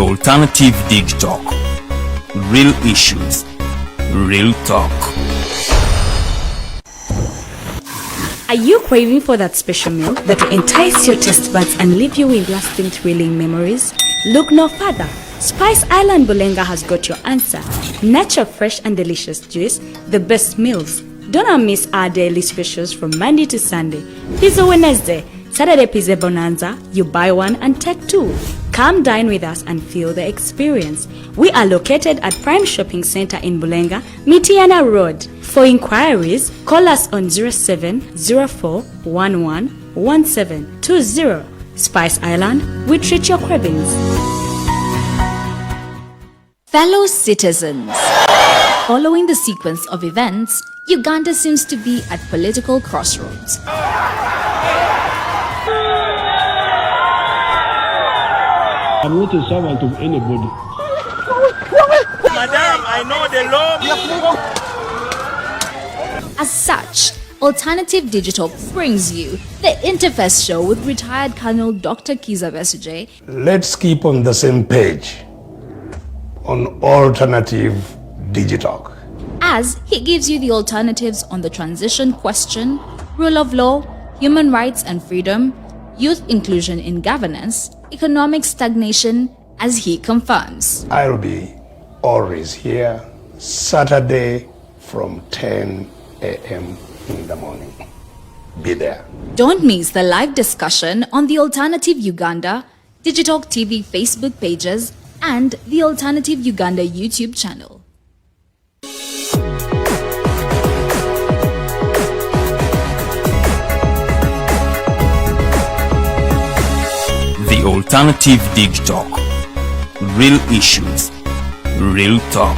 Alternative Dig Talk. Real issues, real talk. Are you craving for that special meal that will entice your taste buds and leave you with lasting thrilling memories? Look no further. Spice Island Bulenga has got your answer. Natural, fresh and delicious juice, the best meals. Don't miss our daily specials from Monday to Sunday. Pizza Wednesday, Saturday Pizza Bonanza, you buy one and take two. Come dine with us and feel the experience. We are located at Prime Shopping Center in Bulenga, Mitiana Road. For inquiries, call us on 0704111720. Spice Island, we treat your cravings. Fellow citizens, following the sequence of events, Uganda seems to be at political crossroads. I'm not a servant of anybody. Madam, I know the law. As such, Alternative Digital brings you the Interface Show with retired Colonel Dr. Kizza Besigye. Let's keep on the same page on Alternative Digital, As he gives you the alternatives on the transition question, rule of law, human rights and freedom, youth inclusion in governance, economic stagnation, as he confirms. I'll be always here Saturday from 10 a.m. in the morning. Be there. Don't miss the live discussion on the Alternative Uganda, Digital TV Facebook pages, and the Alternative Uganda YouTube channel. The Alternative Dig Talk. Real issues, real talk.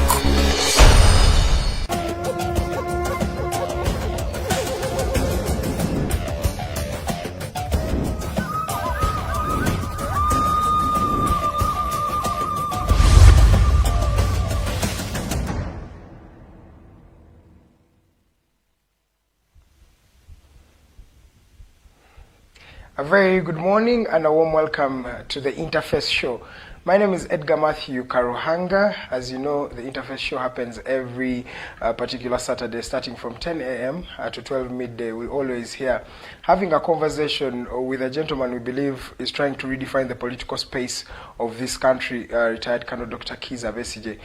A very good morning and a warm welcome to the Interface Show. My name is Edgar Matthew Karuhanga. As you know, the Interface Show happens every particular Saturday starting from 10 a.m. to 12 midday. We're always here having a conversation with a gentleman we believe is trying to redefine the political space of this country, retired Colonel Dr. Kizza Besigye.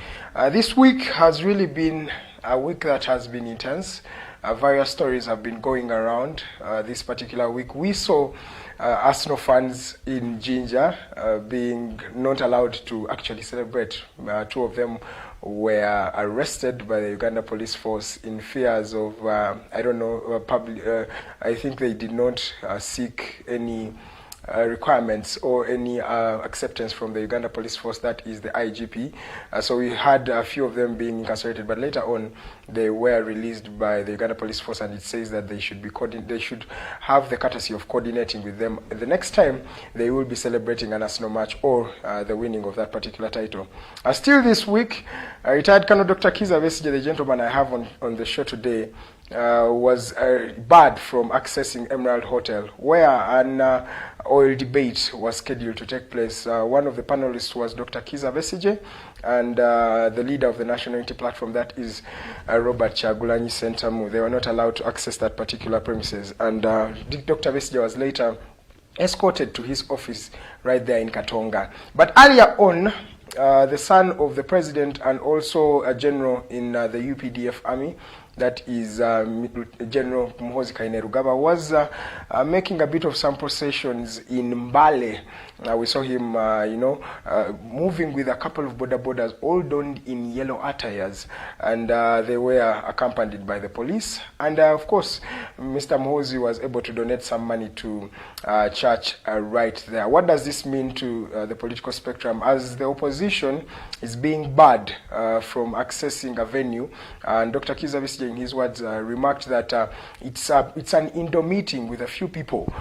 This week has really been a week that has been intense. Various stories have been going around this particular week. We saw Arsenal fans in Jinja being not allowed to actually celebrate. Two of them were arrested by the Uganda police force in fears of, I think they did not seek any requirements or any acceptance from the Uganda police force, that is the IGP. So we had a few of them being incarcerated, but later on they were released by the Uganda police force, and it says that they should have the courtesy of coordinating with them the next time they will be celebrating an Arsenal match or the winning of that particular title. Still this week, retired Colonel Dr. Kizza Besigye, the gentleman I have on the show today, was barred from accessing Emerald Hotel, where an oil debate was scheduled to take place. One of the panelists was Dr. Kizza Besigye, and the leader of the National Unity Platform, that is Robert Kyagulanyi Ssentamu. They were not allowed to access that particular premises, and Dr. Besigye was later escorted to his office right there in Katonga. But earlier on, the son of the president and also a general in the UPDF army, that is General Muhoozi Kainerugaba, was making a bit of some processions in Mbale. We saw him, moving with a couple of border borders, all donned in yellow attires, and they were accompanied by the police. And of course, Mr. Muhoozi was able to donate some money to church right there. What does this mean to the political spectrum? As the opposition is being barred from accessing a venue, and Dr. Kizza Besigye, in his words, remarked that it's an indoor meeting with a few people,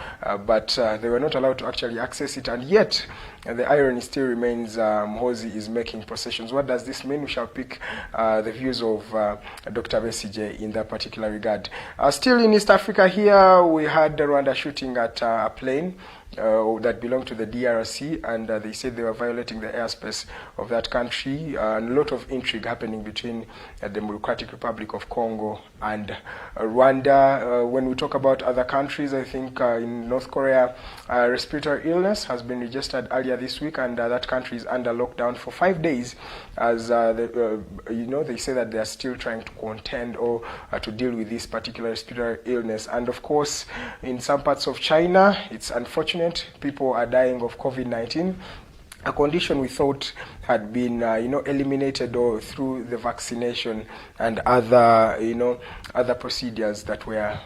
but they were not allowed to actually access it, and yet the irony still remains. Muhoozi is making processions. What does this mean? We shall pick the views of Dr. Besigye in that particular regard. Still in East Africa here, we had Rwanda shooting at a plane that belong to the DRC, and they said they were violating the airspace of that country. And a lot of intrigue happening between the Democratic Republic of Congo and Rwanda. When we talk about other countries, I think in North Korea, respiratory illness has been registered earlier this week, and that country is under lockdown for 5 days, as they say that they are still trying to contend or to deal with this particular respiratory illness. And of course, in some parts of China, it's unfortunate, people are dying of COVID-19, a condition we thought had been, eliminated or through the vaccination and other procedures that were,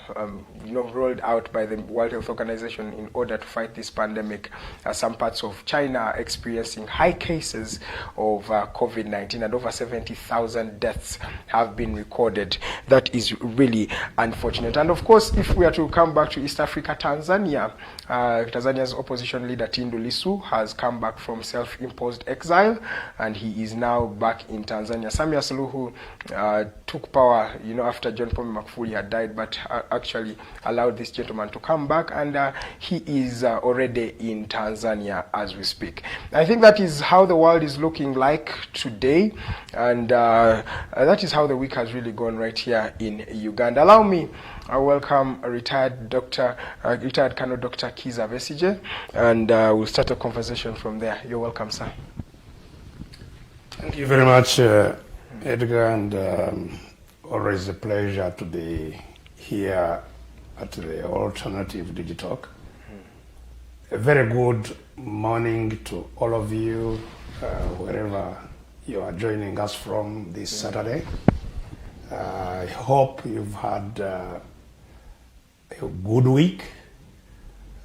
rolled out by the World Health Organization in order to fight this pandemic. Some parts of China are experiencing high cases of COVID-19, and over 70,000 deaths have been recorded. That is really unfortunate. And of course, if we are to come back to East Africa, Tanzania, Tanzania's opposition leader Tundu Lissu has come back from self-imposed exile, and he is now back in Tanzania. Samia Suluhu took power, after John Pombe Magufuli had died, but actually allowed this gentleman to come back, and he is already in Tanzania as we speak. I think that is how the world is looking like today, and that is how the week has really gone right here in Uganda. Allow me, I welcome retired Colonel Dr. Kizza Besigye, and we'll start a conversation from there. You're welcome, sir. Thank you very much, Edgar, and always a pleasure to be here at the Alternative Digitalk. A very good morning to all of you, wherever you are joining us from this Saturday. I hope you've had a good week,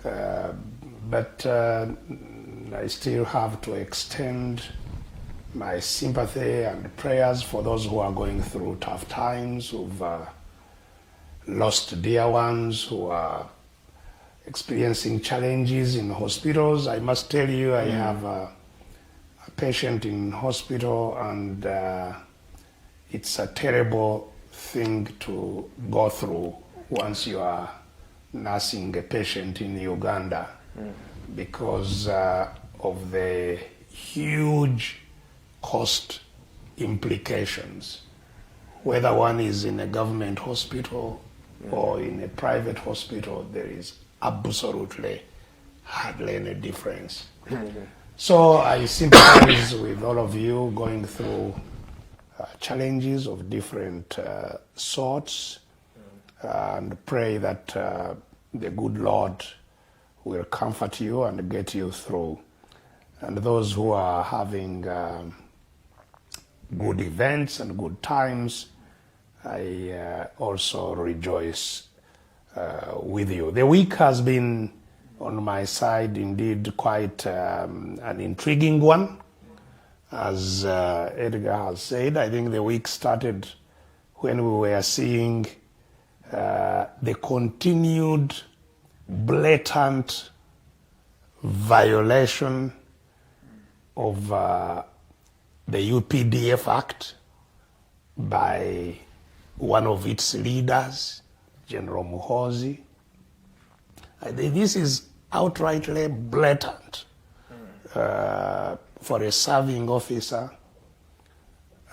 but I still have to extend my sympathy and prayers for those who are going through tough times, who've lost dear ones, who are experiencing challenges in hospitals. I must tell you, I have a patient in hospital, and it's a terrible thing to go through once you are nursing a patient in Uganda, because of the huge cost implications. Whether one is in a government hospital or in a private hospital, there is absolutely hardly any difference. So I sympathize with all of you going through challenges of different sorts, and pray that the good Lord will comfort you and get you through. And those who are having good events and good times, I also rejoice with you. The week has been, on my side, indeed quite an intriguing one. As Edgar has said, I think the week started when we were seeing the continued blatant violation of the UPDF Act by one of its leaders, General Muhoozi. This is outrightly blatant for a serving officer,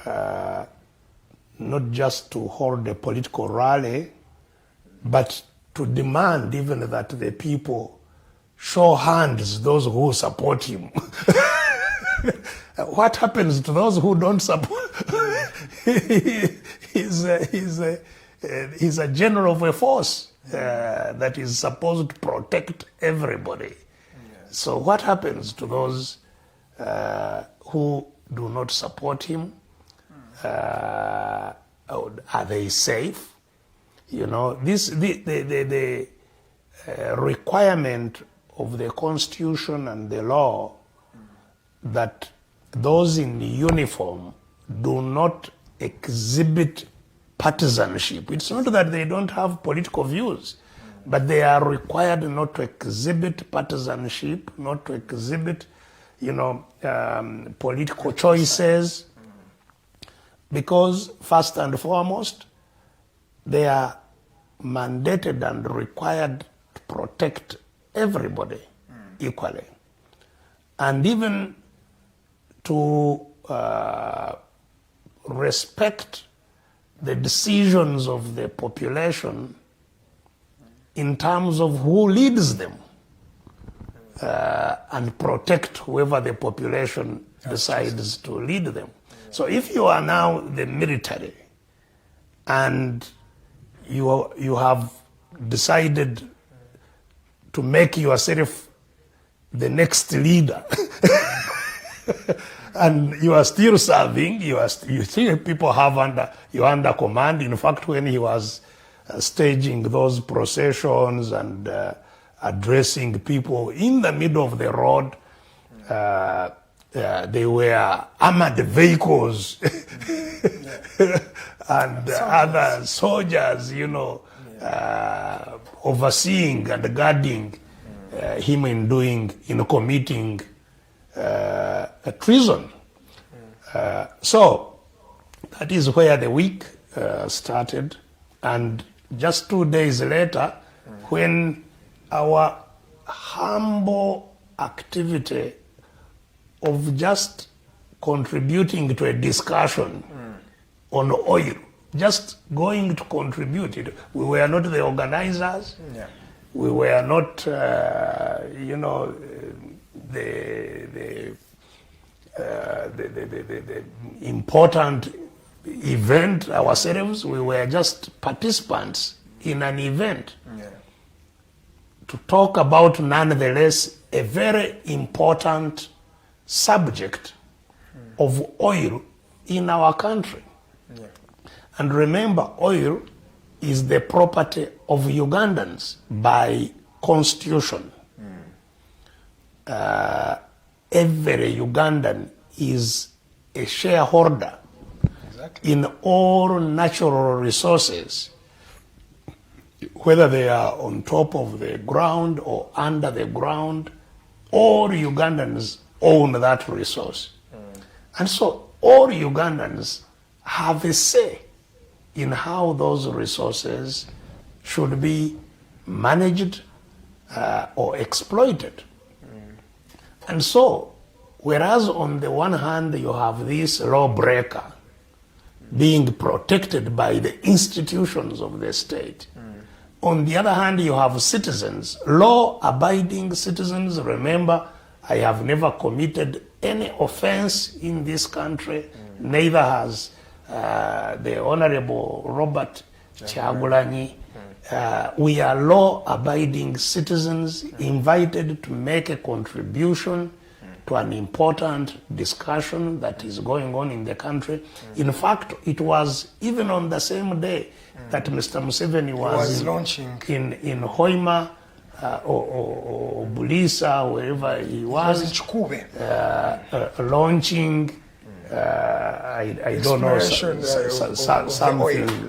not just to hold a political rally, but to demand even that the people show hands, those who support him. What happens to those who don't support? He's a general of a force that is supposed to protect everybody. Yes. So what happens to those who do not support him? Are they safe? The requirement of the Constitution and the law that those in uniform do not exhibit partisanship. It's not that they don't have political views, but they are required not to exhibit partisanship, not to exhibit, political choices, because first and foremost, they are mandated and required to protect everybody, equally. And even to respect the decisions of the population in terms of who leads them, and protect whoever the population decides to lead them. So if you are now the military and you have decided to make yourself the next leader and you are still serving, you still people have you're under command. In fact, when he was staging those processions and addressing people in the middle of the road, they were armored vehicles and other soldiers, you know, overseeing and guarding him in committing a treason. So that is where the week started, and just 2 days later, when our humble activity of just contributing to a discussion on oil, just going to contribute it. We were not the organizers. Yeah. We were not, you know, the important event ourselves. We were just participants in an event. Yeah. To talk about, nonetheless, a very important subject of oil in our country. Yeah. And remember, oil is the property of Ugandans by constitution. Every Ugandan is a shareholder in all natural resources, whether they are on top of the ground or under the ground. All Ugandans own that resource. And so all Ugandans have a say in how those resources should be managed or exploited. And so, whereas on the one hand you have this lawbreaker being protected by the institutions of the state, on the other hand you have citizens, law-abiding citizens. Remember, I have never committed any offense in this country, neither has the Honorable Robert Kyagulanyi. We are law-abiding citizens invited to make a contribution to an important discussion that is going on in the country. In fact, it was even on the same day that Mr. Museveni was launching in Hoima or Bulisa, wherever he was launching. I don't know,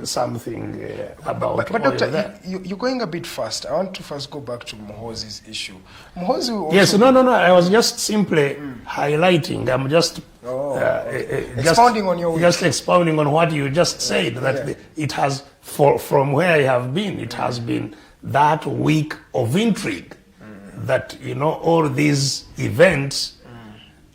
something about. But Doctor, you're going a bit fast. I want to first go back to Muhoozi's issue. Muhoozi. Yes, no. I was just simply highlighting. I'm just expounding on your. Just expounding on what you just said. That it has, from where I have been, it has been that week of intrigue. That, you know, all these events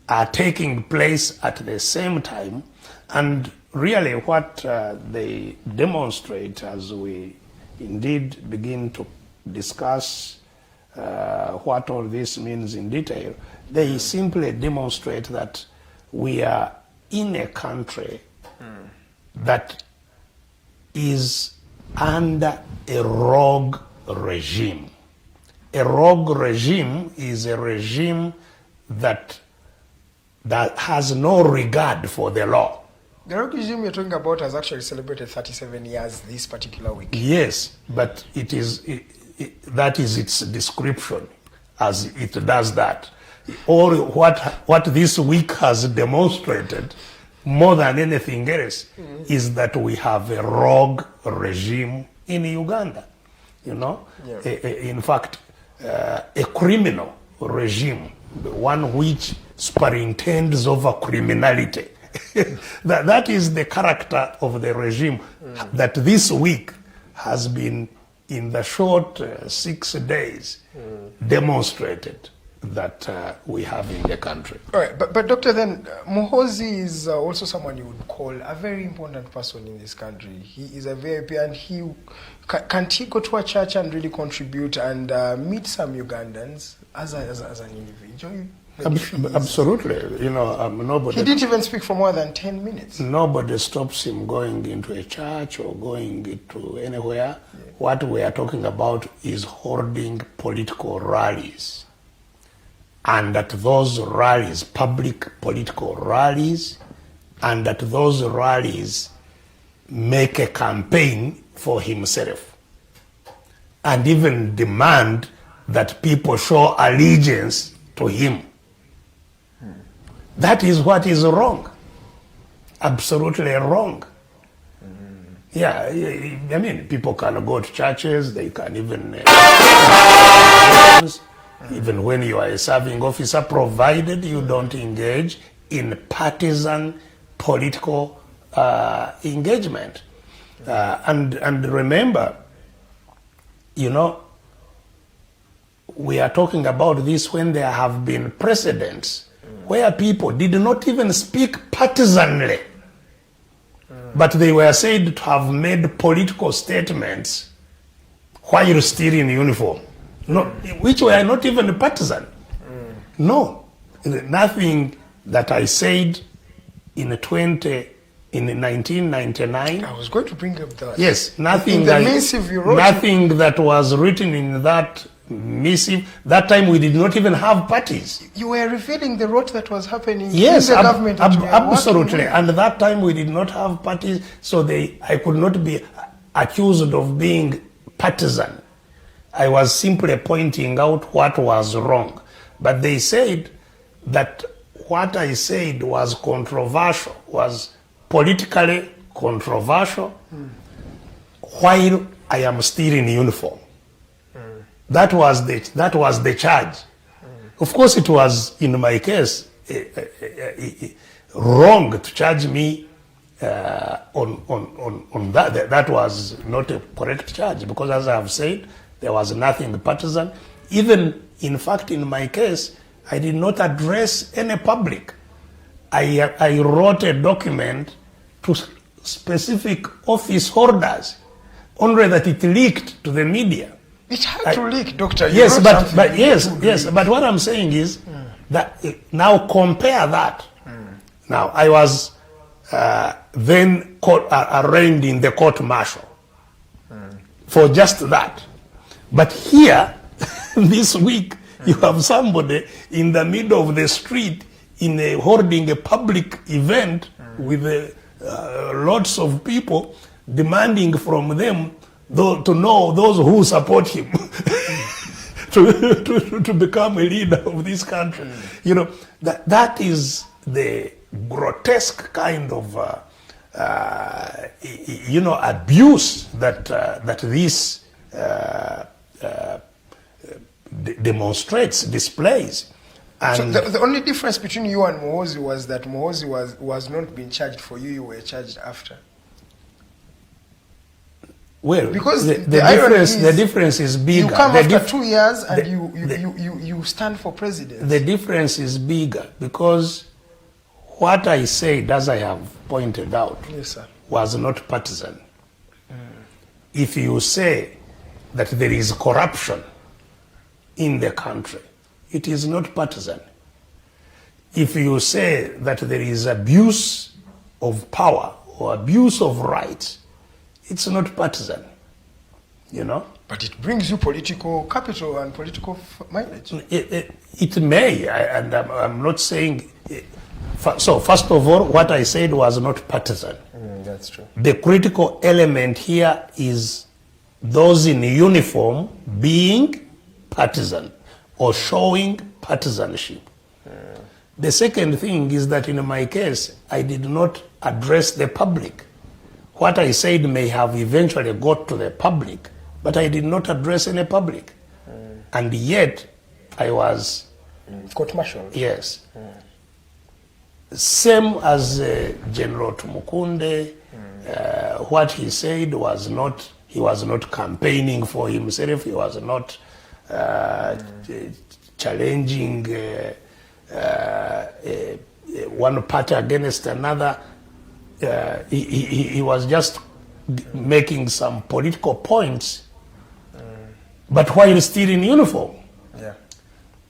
are taking place at the same time, and really what they demonstrate as we indeed begin to discuss what all this means in detail, they simply demonstrate that we are in a country that is under a rogue regime. A rogue regime is a regime that has no regard for the law. The rogue regime you're talking about has actually celebrated 37 years this particular week. Yes, but that is its description, as it does that. Or what this week has demonstrated, more than anything else, is that we have a rogue regime in Uganda. You know, in fact, a criminal regime, one which superintends over criminality. that is the character of the regime that this week has been, in the short 6 days, demonstrated. that we have in the country. All right, but Doctor, then Muhoozi is also someone you would call a very important person in this country. He is a VIP, and can't he go to a church and really contribute and meet some Ugandans as an individual? Absolutely. You know, nobody... He didn't even speak for more than 10 minutes. Nobody stops him going into a church or going to anywhere. Yeah. What we are talking about is holding political rallies. And at those rallies, public political rallies, and at those rallies, make a campaign for himself. And even demand that people show allegiance to him. That is what is wrong. Absolutely wrong. Yeah, I mean, people can go to churches, they can even... even when you are a serving officer, provided you don't engage in partisan political engagement. And remember, you know, we are talking about this when there have been precedents where people did not even speak partisanly, but they were said to have made political statements while still in uniform, which were not even partisan. No, nothing that I said in 1999. I was going to bring up that. Yes, nothing in the missive you wrote. Nothing that was written in that missive. That time we did not even have parties. You were revealing the rot that was happening yes, in the government. Absolutely. And that time we did not have parties, so I could not be accused of being partisan. I was simply pointing out what was wrong. But they said that what I said was controversial, was politically controversial, while I am still in uniform. That was the charge. Of course, it was, in my case, wrong to charge me on that. That was not a correct charge, because, as I have said, there was nothing partisan. Even, in fact, in my case, I did not address any public. I wrote a document to specific office holders, only that it leaked to the media. It had to leak, Doctor. Yes, but but what I'm saying is that now compare that. Now, I was then arraigned in the court-martial for just that. But here, this week, you have somebody in the middle of the street holding a public event with lots of people, demanding from them to know those who support him to become a leader of this country. You know, that is the grotesque kind of abuse that this demonstrates, displays. And so the only difference between you and Muhoozi was that Muhoozi was not being charged for you, you were charged after. Well, because the difference is bigger. You come after 2 years and you stand for president. The difference is bigger because what I said, as I have pointed out, yes, sir, was not partisan. If you say that there is corruption in the country, it is not partisan. If you say that there is abuse of power or abuse of rights, it's not partisan, you know. But it brings you political capital and political mileage. It may, and I'm not saying... So, first of all, what I said was not partisan. That's true. The critical element here is those in uniform being partisan or showing partisanship. The second thing is that in my case, I did not address the public. What I said may have eventually got to the public, but I did not address any public. And yet, I was... court-martialed. Yes. Same as General Tumukunde, what he said was not, he was not campaigning for himself, he was not challenging one party against another. He was just making some political points, but while still in uniform.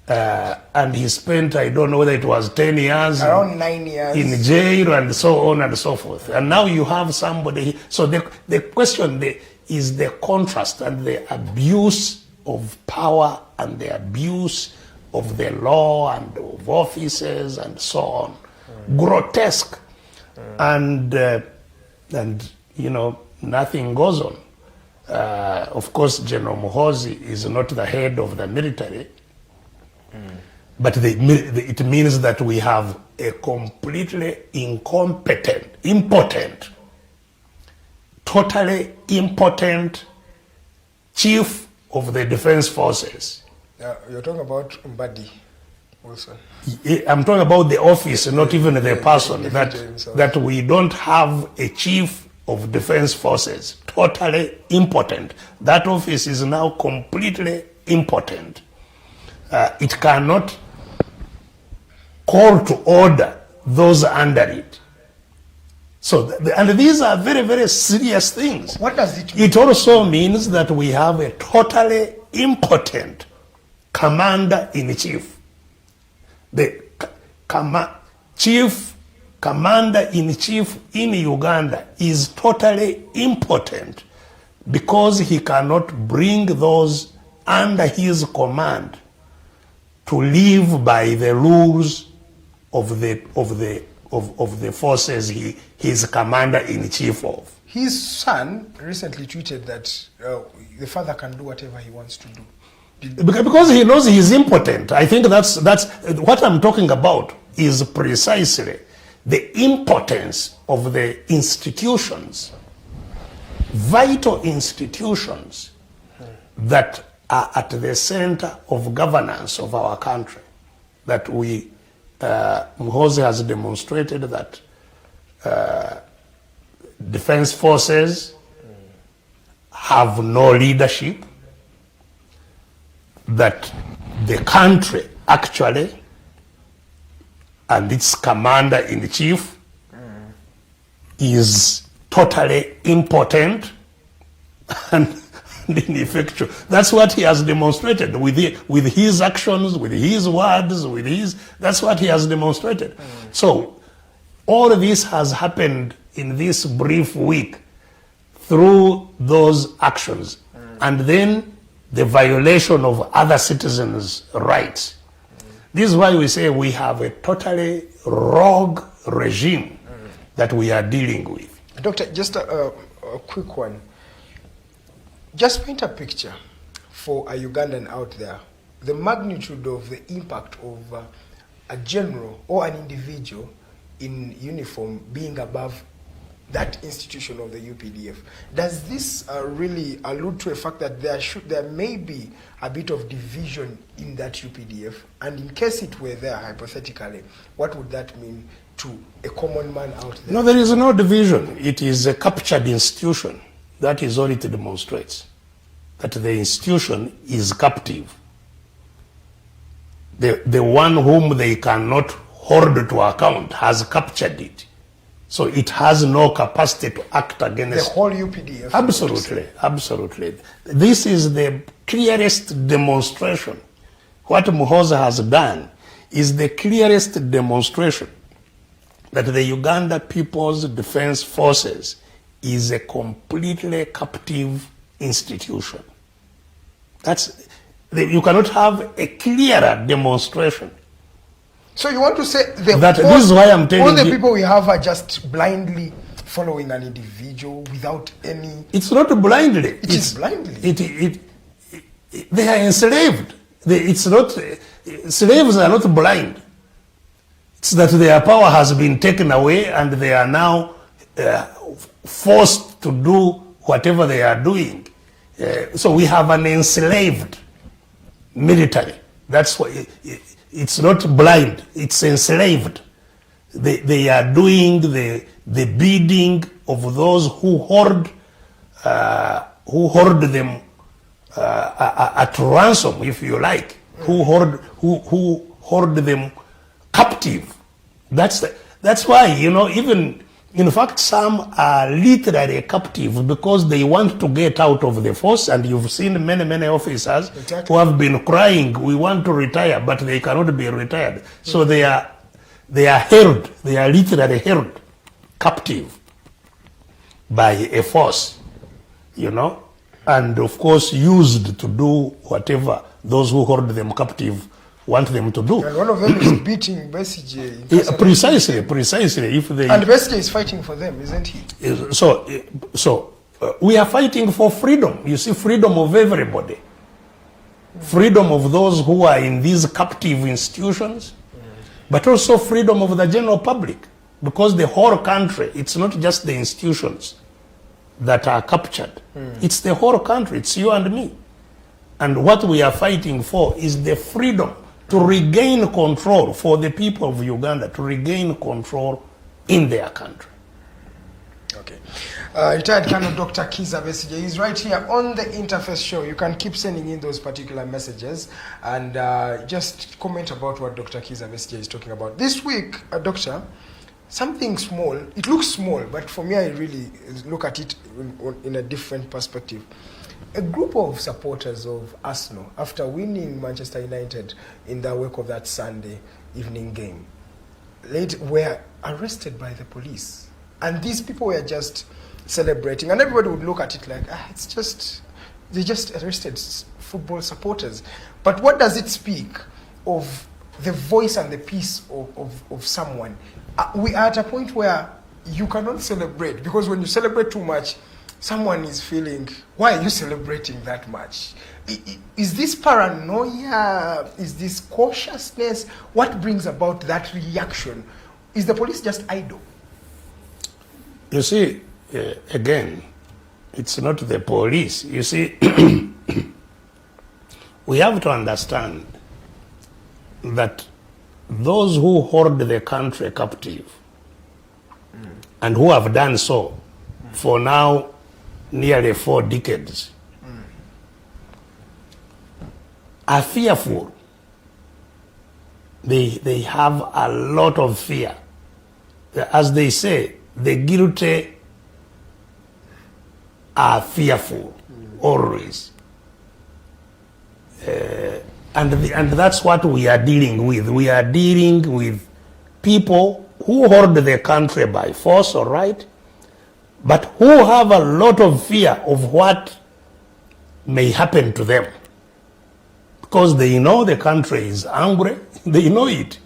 And he spent, I don't know whether it was 10 years. Around 9 years. In jail and so on and so forth. And now you have somebody. So the question is the contrast and the abuse of power and the abuse of the law and of officers and so on. Grotesque. And you know, nothing goes on. Of course, General Muhoozi is not the head of the military. But it means that we have a completely incompetent, impotent, totally impotent chief of the defense forces. You're talking about Mbadi Wilson. I'm talking about the office, not even the person. That we don't have a chief of defense forces. Totally impotent. That office is now completely impotent. It cannot call to order those under it. So, and these are very, very serious things. What does it mean? It also means that we have a totally impotent commander-in-chief. The chief commander-in-chief in Uganda is totally impotent because he cannot bring those under his command to live by the rules of the forces he is commander-in-chief of. His son recently tweeted that the father can do whatever he wants to do. Because he knows he's impotent. I think that's what I'm talking about is precisely the impotence of the institutions, vital institutions that are at the center of governance of our country. That we, Muhoozi has demonstrated that defense forces have no leadership, that the country actually and its commander-in-chief is totally impotent and ineffectual. That's what he has demonstrated with his actions, with his words, that's what he has demonstrated. So all of this has happened in this brief week through those actions. And then the violation of other citizens' rights. This is why we say we have a totally rogue regime that we are dealing with. Doctor, just a quick one. Just paint a picture for a Ugandan out there, the magnitude of the impact of a general or an individual in uniform being above that institution of the UPDF. Does this really allude to a fact that there may be a bit of division in that UPDF? And in case it were there, hypothetically, what would that mean to a common man out there? No, there is no division. It is a captured institution. That is all it demonstrates. That the institution is captive. The one whom they cannot hold to account has captured it. So it has no capacity to act against the whole UPDF. Absolutely, absolutely. This is the clearest demonstration. What Muhoozi has done is the clearest demonstration that the Uganda People's Defense Forces is a completely captive institution. You cannot have a clearer demonstration. So you want to say this is why I'm telling all the you, people we have are just blindly following an individual without any... It's not blindly. It is blindly. They are enslaved. Slaves are not blind. It's that their power has been taken away and they are now forced to do whatever they are doing. So we have an enslaved military. That's why it's not blind, it's enslaved. They are doing the bidding of those who hoard them at ransom, if you like. who hold them captive. That's why, you know, even in fact some are literally captive because they want to get out of the force, and you've seen many officers who have been crying, we want to retire, but they cannot be retired. So they are held, they are literally held captive by a force, you know, and of course used to do whatever those who hold them captive want them to do. And one of them is beating Besigye. Precisely. If they, and Besigye is fighting for them, isn't he? So we are fighting for freedom. You see, freedom of everybody. Freedom of those who are in these captive institutions, but also freedom of the general public. Because the whole country, it's not just the institutions that are captured. It's the whole country, it's you and me. And what we are fighting for is the freedom to regain control for the people of Uganda, to regain control in their country. Okay. Retired Colonel Dr. Kizza Besigye is right here on the Interface Show. You can keep sending in those particular messages and just comment about what Dr. Kizza Besigye is talking about. This week, Doctor, something small, it looks small, but for me I really look at it in a different perspective. A group of supporters of Arsenal, after winning Manchester United in the wake of that Sunday evening game, were arrested by the police. And these people were just celebrating, and everybody would look at it like, it's just, they just arrested football supporters. But what does it speak of the voice and the peace of someone? We are at a point where you cannot celebrate, because when you celebrate too much, someone is feeling, why are you celebrating that much? Is this paranoia? Is this cautiousness? What brings about that reaction? Is the police just idle? You see, again, it's not the police. You see, we have to understand that those who hold the country captive and who have done so for now nearly 4 decades are fearful. They have a lot of fear. As they say, the guilty are fearful always. And that's what we are dealing with. We are dealing with people who hold the country by force, all right, but who have a lot of fear of what may happen to them. Because they know the country is angry, they know it.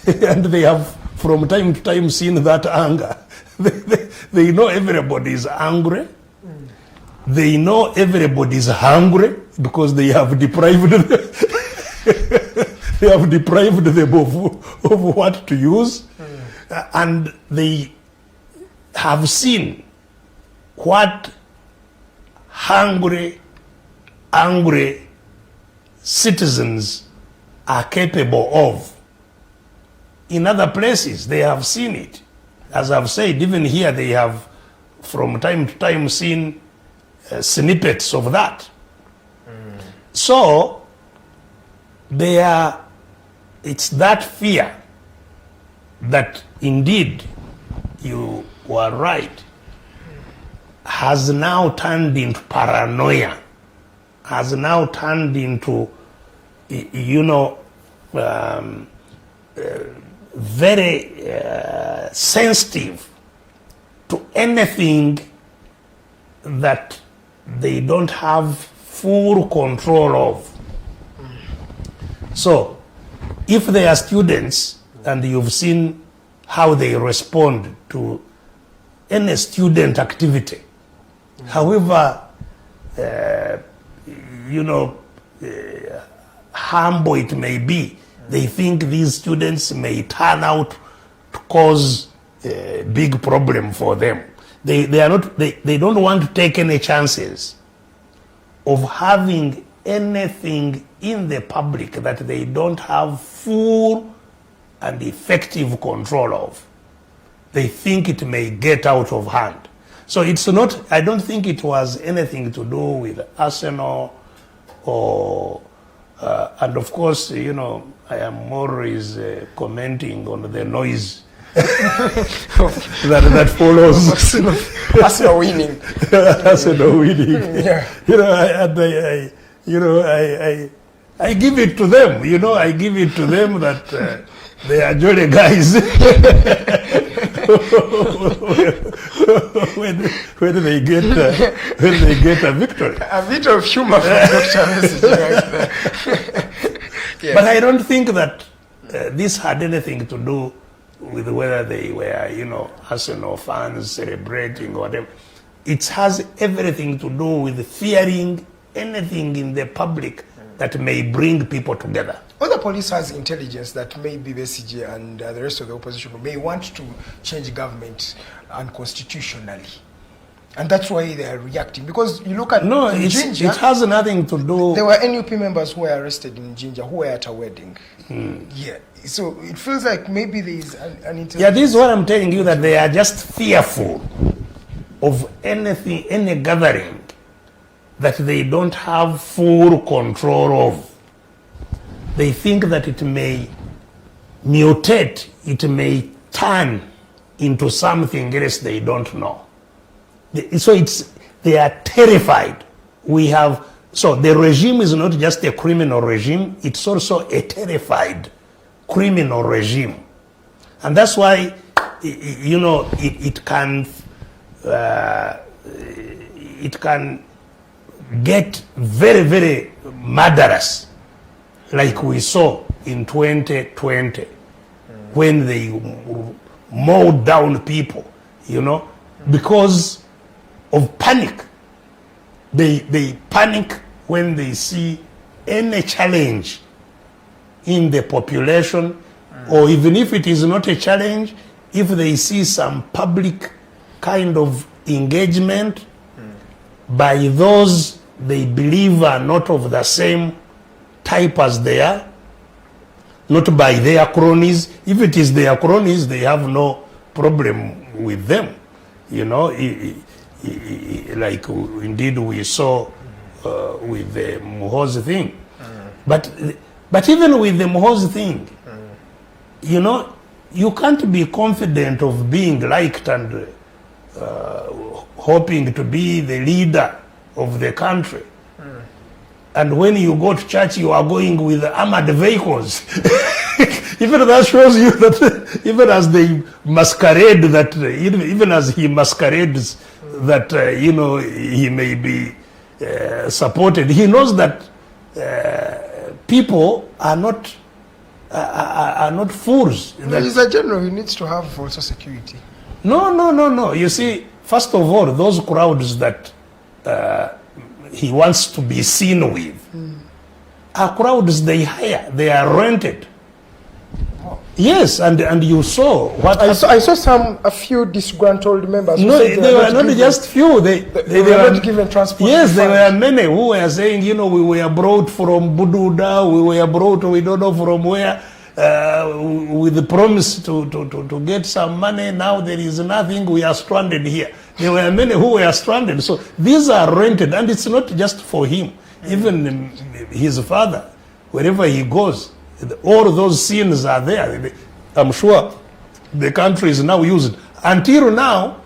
And they have from time to time seen that anger. They know everybody is angry. They know everybody is hungry because they have deprived they have deprived them of what to use. And they have seen what hungry, angry citizens are capable of. In other places, they have seen it. As I've said, even here they have from time to time seen snippets of that. So, it's that fear that indeed, you were right, has now turned into paranoia, has now turned into, very sensitive to anything that they don't have full control of. So, if they are students, and you've seen how they respond to any student activity, however, humble it may be, they think these students may turn out to cause a big problem for them. They don't want to take any chances of having anything in the public that they don't have full and effective control of. They think it may get out of hand. So it's not, I don't think it was anything to do with Arsenal or And of course, you know, I am always commenting on the noise that follows. Arsenal winning. Arsenal winning. Yeah. You know, I give it to them. You know, I give it to them that they are jolly guys. when they get a victory. A bit of humor from Dr. Besigye right there. Yes. But I don't think that this had anything to do with whether they were, you know, Arsenal fans celebrating or whatever. It has everything to do with fearing anything in the public that may bring people together. Well, the police has intelligence that maybe Besigye and the rest of the opposition may want to change government unconstitutionally. And that's why they are reacting. Because you look at Jinja, it has nothing to do. There were NUP members who were arrested in Jinja who were at a wedding. Yeah. So it feels like maybe there is an intelligence. Yeah, this is what I'm telling you, that they are just fearful of anything, any gathering that they don't have full control of. They think that it may mutate, it may turn into something else they don't know. So they are terrified. So the regime is not just a criminal regime, it's also a terrified criminal regime. And that's why, you know, it can get very, very murderous, like we saw in 2020, when they mowed down people, you know, because of panic. They panic when they see any challenge in the population, or even if it is not a challenge, if they see some public kind of engagement by those they believe are not of the same type as they are, not by their cronies. If it is their cronies, they have no problem with them, you know, like indeed we saw with the Muhoozi thing. But even with the Muhoozi thing, you know, you can't be confident of being liked and hoping to be the leader of the country. And when you go to church, you are going with armored vehicles. Even that shows you that even as they masquerade, that even as he masquerades that you know, he may be supported, he knows that people are not fools. He's a general. He needs to have also security. No. You see, first of all, those crowds that he wants to be seen with are crowds they hire. They are rented. Yes, and you saw what I saw a few disgruntled members. No, they were not just few. They were not given transport. Yes, there were many who were saying, you know, we were brought from Bududa, we were brought, we don't know from where, with the promise to get some money. Now there is nothing, we are stranded here. There were many who were stranded. So these are rented, and it's not just for him. Even his father, wherever he goes, all those scenes are there. I'm sure the country is now used. Until now,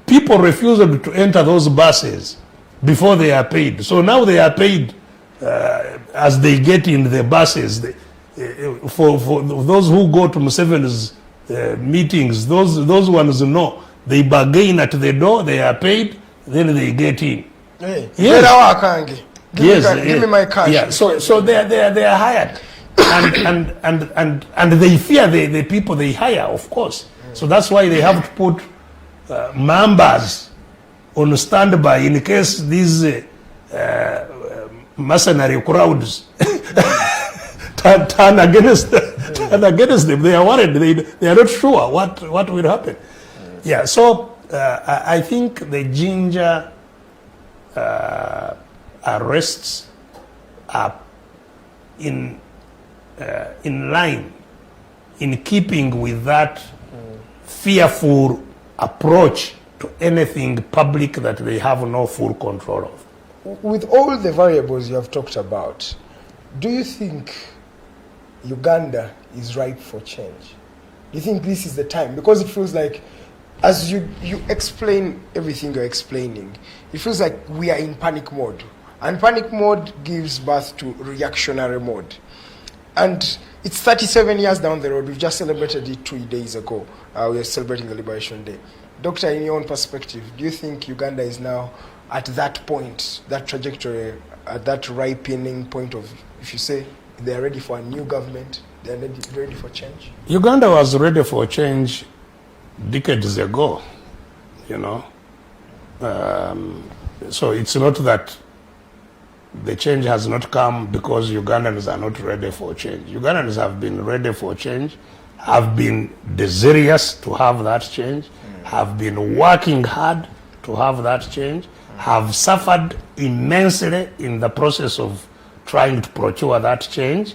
people refused to enter those buses before they are paid. So now they are paid as they get in the buses. For those who go to Museveni's meetings, those ones know. They bargain at the door, they are paid, then they get in. Hey, yes. Give me my cash. Yeah. So they are hired. And they fear the people they hire, of course. So that's why they have to put members on standby in case these mercenary crowds turn against them. They are worried. They are not sure what will happen. Yeah. So I think the Jinja arrests are in line, in keeping with that fearful approach to anything public that they have no full control of. With all the variables you have talked about, do you think Uganda is ripe for change? Do you think this is the time? Because it feels like, as you explain everything you're explaining, it feels like we are in panic mode. And panic mode gives birth to reactionary mode. And it's 37 years down the road. We've just celebrated it 2 days ago. We are celebrating the Liberation Day. Doctor, in your own perspective, do you think Uganda is now at that point, that trajectory, at that ripening point of, if you say, they are ready for a new government, they are ready for change? Uganda was ready for change decades ago, you know. So it's not that the change has not come because Ugandans are not ready for change. Ugandans have been ready for change, have been desirous to have that change, have been working hard to have that change, have suffered immensely in the process of trying to procure that change.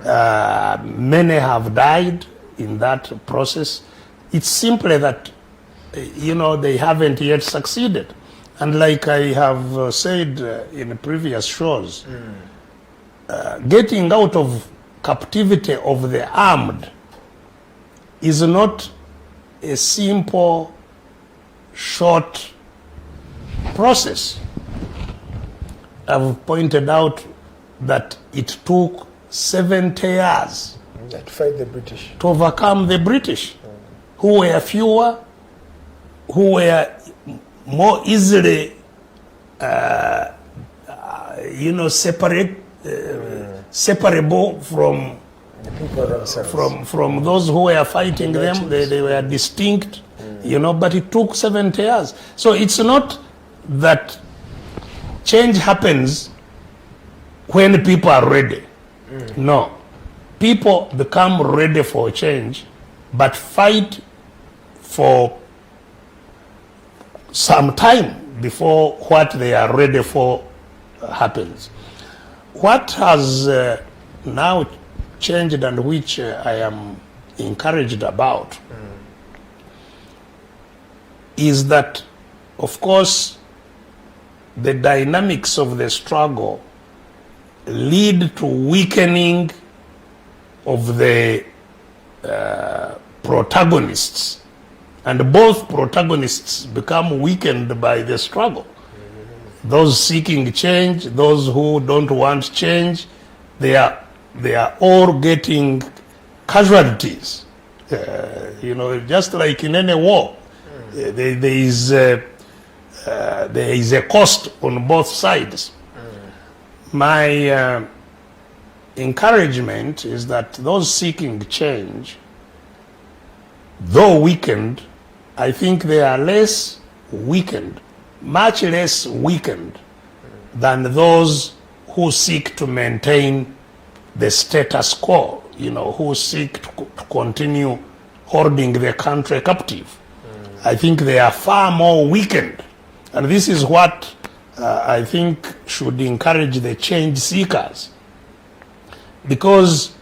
Many have died in that process. It's simply that, you know, they haven't yet succeeded. And like I have said in previous shows, getting out of captivity of the armed is not a simple, short process. I've pointed out that it took 70 years to fight the British, to overcome the British, who were fewer, who were more easily, you know, separable from the people themselves. From those who were fighting them. They were distinct, you know, but it took 70 years. So it's not that change happens when people are ready. No. People become ready for change, but fight for some time before what they are ready for happens. What has now changed, and which I am encouraged about, is that, of course, the dynamics of the struggle lead to weakening of the protagonists. And both protagonists become weakened by the struggle. Those seeking change, those who don't want change, they are all getting casualties. You know, just like in any war, there is a cost on both sides. My encouragement is that those seeking change, though weakened, I think they are less weakened, much less weakened than those who seek to maintain the status quo, you know, who seek to continue holding the country captive. I think they are far more weakened. And this is what I think should encourage the change seekers. Because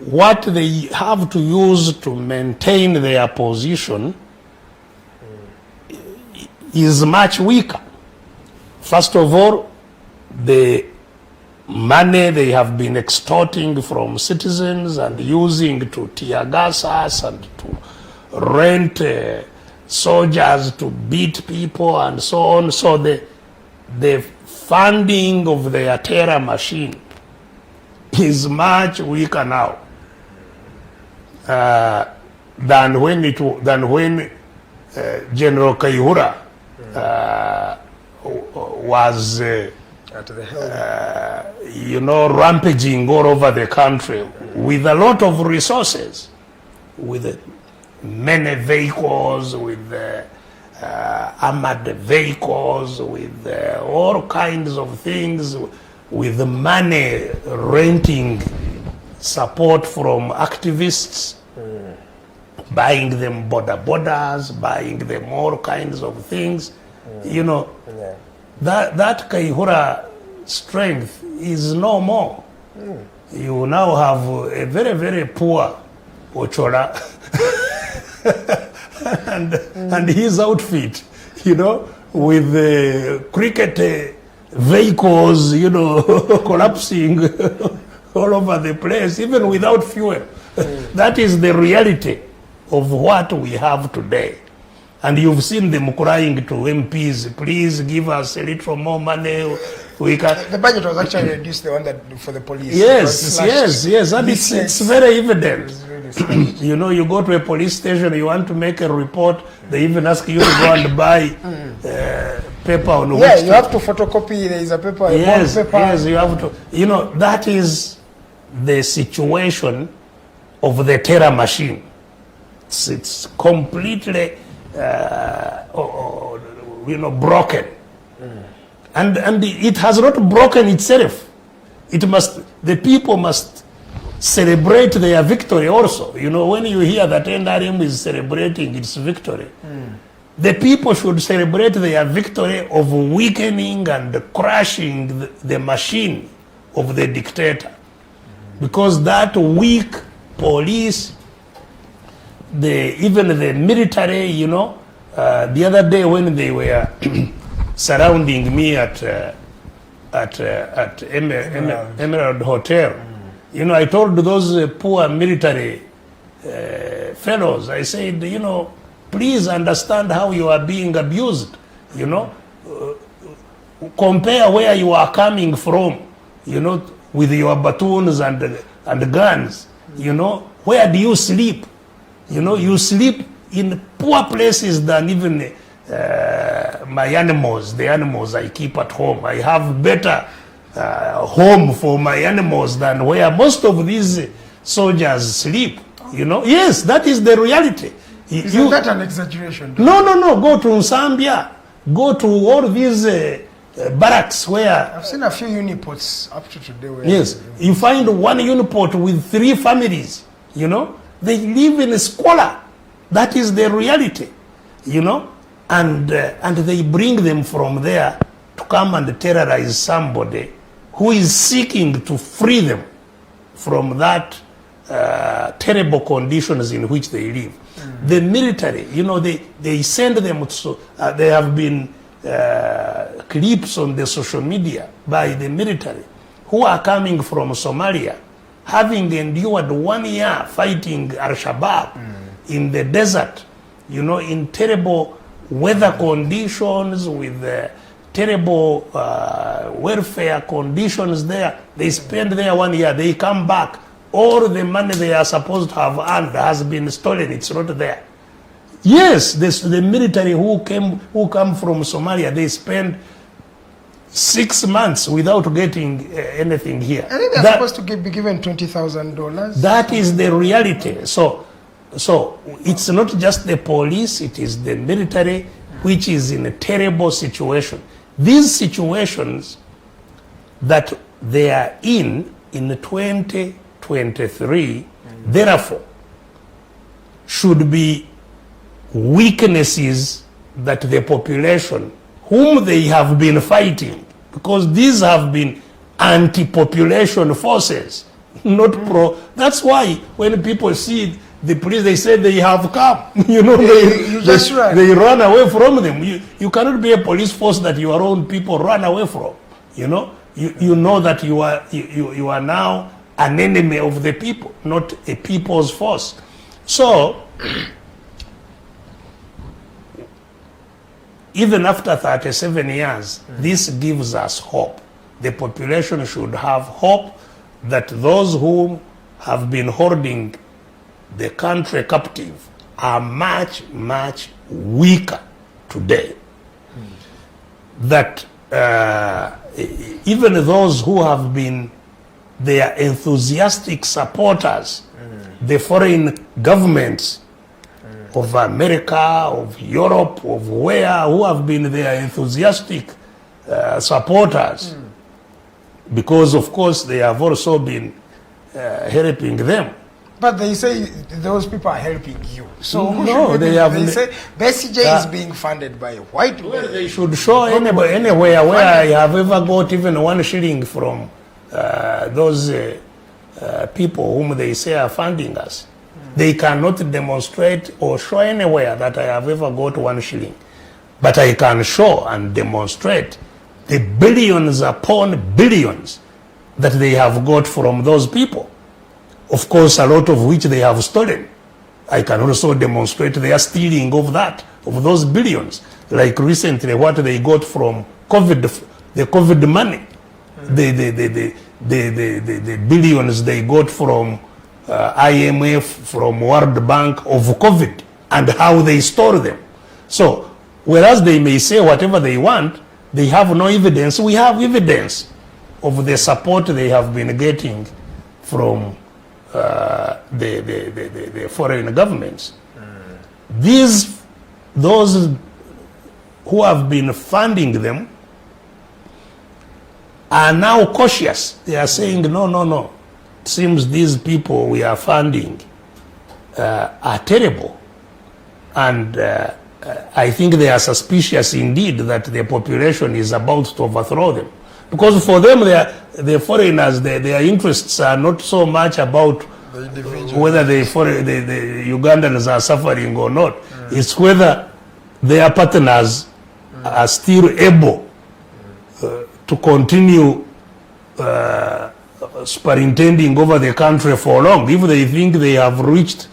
what they have to use to maintain their position is much weaker. First of all, the money they have been extorting from citizens and using to tear gas us and to rent soldiers to beat people and so on. So the funding of their terror machine is much weaker now than when General Kayihura was at the helm, you know, rampaging all over the country with a lot of resources, with many vehicles, with armored vehicles, with all kinds of things, with money, renting support from activists, buying them borders, buying them all kinds of things. You know, that Kayihura strength is no more. You now have a very, very poor Ochola and his outfit, you know, with the cricket vehicles, you know, collapsing all over the place, even without fuel. That is the reality of what we have today. And you've seen them crying to MPs, please give us a little more money. We can. The budget was actually reduced, the one that for the police. Yes, and it's very evident. You know, you go to a police station, you want to make a report, they even ask you to go and buy paper on which. Yeah, you have to photocopy. There is a paper. Yes, paper. yes, you have to. You know, that is the situation of the terror machine. It's completely, broken, and it has not broken itself. The people must celebrate their victory also. You know, when you hear that NRM is celebrating its victory, the people should celebrate their victory of weakening and crushing the machine of the dictator. Because that weak police, even the military, the other day when they were surrounding me at Emerald Hotel, I told those poor military fellows, I said, please understand how you are being abused, compare where you are coming from, with your batons and guns, where do you sleep? You sleep in poor places than even my animals, the animals I keep at home. I have better home for my animals than where most of these soldiers sleep. Yes, that is the reality. Isn't that an exaggeration? No. Go to Zambia. Go to all these barracks where... I've seen a few uniports up to today. Yes, you find one uniport with 3 families, They live in a squalor. That is the reality, And they bring them from there to come and terrorize somebody who is seeking to free them from that terrible conditions in which they live. The military, they send them to, there have been clips on the social media by the military who are coming from Somalia, having endured 1 year fighting Al-Shabaab in the desert, in terrible weather conditions, with terrible welfare conditions there. They spend there 1 year, they come back. All the money they are supposed to have earned has been stolen. It's not there. Yes, the military who come from Somalia, they spend 6 months without getting anything here. I think they're supposed to be given $20,000. That is the reality. So it's not just the police, it is the military which is in a terrible situation. These situations that they are in 2023, therefore, should be weaknesses that the population whom they have been fighting, because these have been anti-population forces, not pro. That's why when people see the police, they say they have come. They run away from them. You cannot be a police force that your own people run away from. You know that you are now an enemy of the people, not a people's force. So even after 37 years, this gives us hope. The population should have hope that those who have been holding the country captive are much, much weaker today. That even those who have been their enthusiastic supporters, the foreign governments of America, of Europe, of who have been their enthusiastic supporters, because of course they have also been helping them. But they say those people are helping you. So no, they say Besigye is being funded by white men. Well, they should show anywhere where I have ever got even 1 shilling from those people whom they say are funding us. They cannot demonstrate or show anywhere that I have ever got 1 shilling. But I can show and demonstrate the billions upon billions that they have got from those people. Of course, a lot of which they have stolen. I can also demonstrate their stealing of that, of those billions. Like recently, what they got from COVID, the COVID money, the billions they got from IMF, from World Bank of COVID, and how they store them. So, whereas they may say whatever they want, they have no evidence. We have evidence of the support they have been getting from the foreign governments. Those who have been funding them are now cautious. They are saying, no. It seems these people we are funding are terrible. And I think they are suspicious indeed that the population is about to overthrow them. Because for them, the foreigners, their interests are not so much about whether the Ugandans are suffering or not. It's whether their partners are still able to continue superintending over the country for long. If they think they have reached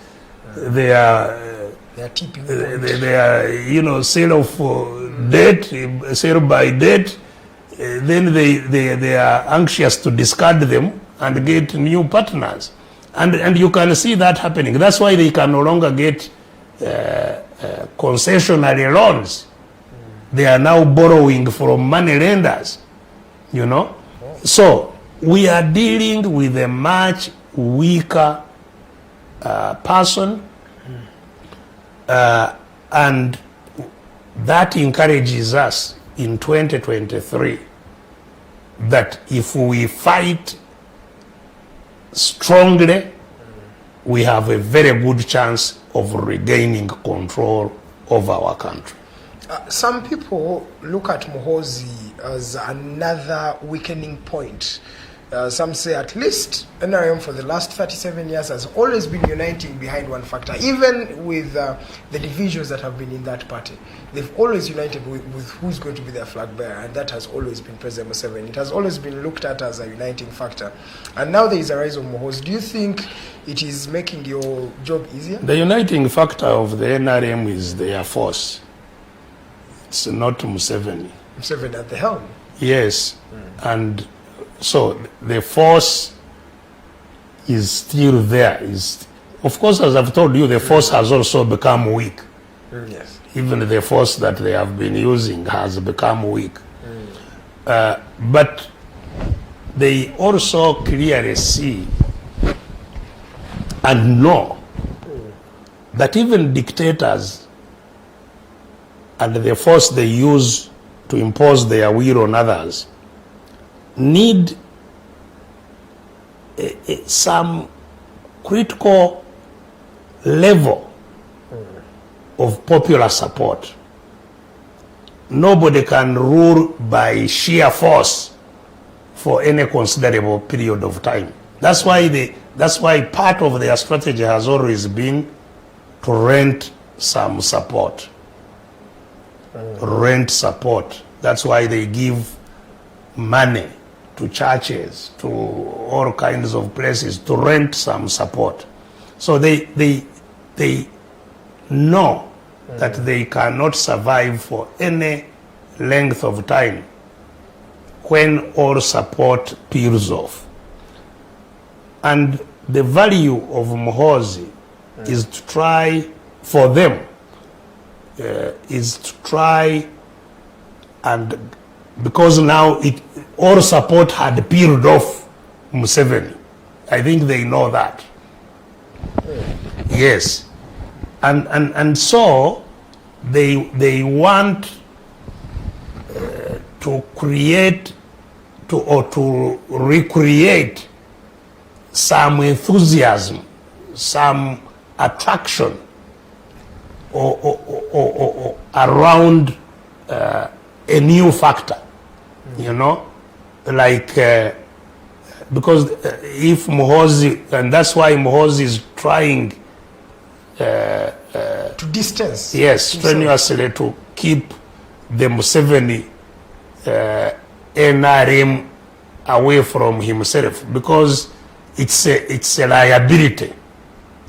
their tipping point, their sale of debt, sale by debt, then they are anxious to discard them and get new partners. And you can see that happening. That's why they can no longer get concessionary loans. They are now borrowing from money lenders, So we are dealing with a much weaker person, and that encourages us in 2023 that if we fight strongly, we have a very good chance of regaining control of our country. Some people look at Muhoozi as another weakening point. Some say at least NRM for the last 37 years has always been uniting behind one factor. Even with the divisions that have been in that party, they've always united with who's going to be their flag bearer, and that has always been President Museveni. It has always been looked at as a uniting factor. And now there is a rise of Muhoozi. Do you think it is making your job easier? The uniting factor of the NRM is their force. It's not Museveni. Museveni at the helm? Yes. And so the force is still there. Of course, as I've told you, the force has also become weak. Yes. Even the force that they have been using has become weak. But they also clearly see and know that even dictators and the force they use to impose their will on others need some critical level of popular support. Nobody can rule by sheer force for any considerable period of time. That's why part of their strategy has always been to rent some support. Rent support. That's why they give money to churches, to all kinds of places to rent some support. So they know that they cannot survive for any length of time when all support peels off. And the value of Muhoozi is to try, for them, is to try, and because now all support had peeled off Museveni. I think they know that. Yes. And so they want to create or to recreate some enthusiasm, some attraction or around a new factor, like because if Muhoozi, and that's why Muhoozi is trying to distance. Yes, strenuously to keep the Museveni NRM away from himself, because it's a liability.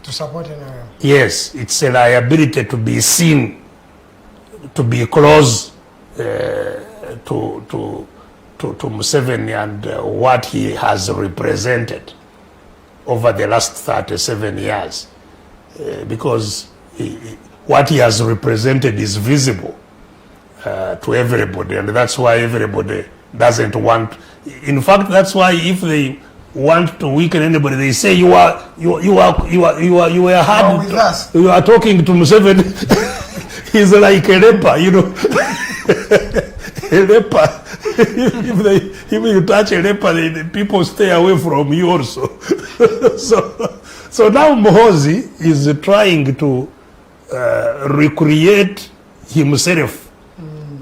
To support NRM. Yes, it's a liability to be seen, to be close to Museveni and what he has represented over the last 37 years, because what he has represented is visible to everybody, and that's why everybody doesn't want. In fact, that's why if they want to weaken anybody, they say you were hard. You are talking to Museveni. He's like a leper, you know. A leper. If you touch a leper, the people stay away from you also. So now Muhoozi is trying to recreate himself,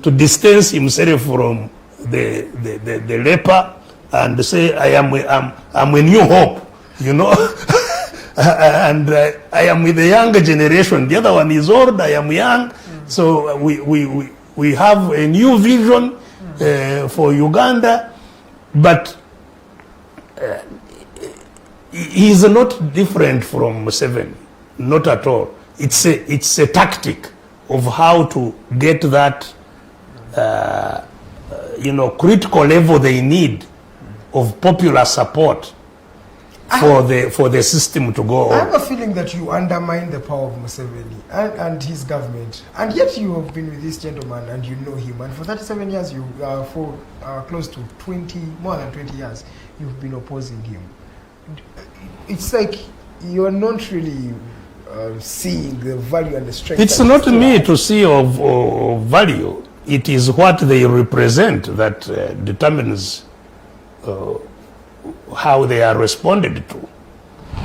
to distance himself from the leper, and say, I'm a new hope, you know. And I am with the younger generation. The other one is old, I am young. So we have a new vision for Uganda, but he is not different from Museveni, not at all. It's a tactic of how to get that critical level they need of popular support for the system to go on. I have a feeling that you undermine the power of Museveni and his government, and yet you have been with this gentleman and you know him, and for 37 years, for close to more than 20 years, you've been opposing him. It's like you're not really seeing the value and the strength. It's not me to see of value. It is what they represent that determines how they are responded to.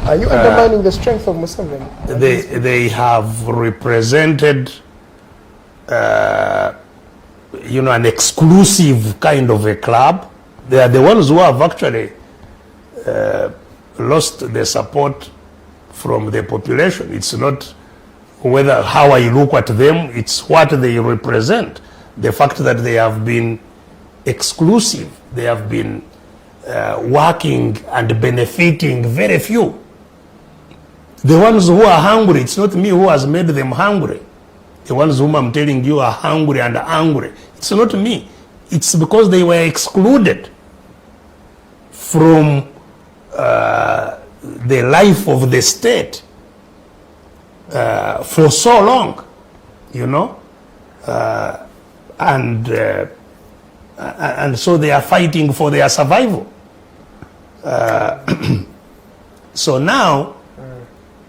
Are you undermining the strength of Museveni? They have represented, an exclusive kind of a club. They are the ones who have actually lost the support from the population. It's not how I look at them, it's what they represent. The fact that they have been exclusive, they have been working and benefiting very few. The ones who are hungry, it's not me who has made them hungry. The ones whom I'm telling you are hungry and angry, it's not me. It's because they were excluded from the life of the state for so long, you know, and so they are fighting for their survival. So now,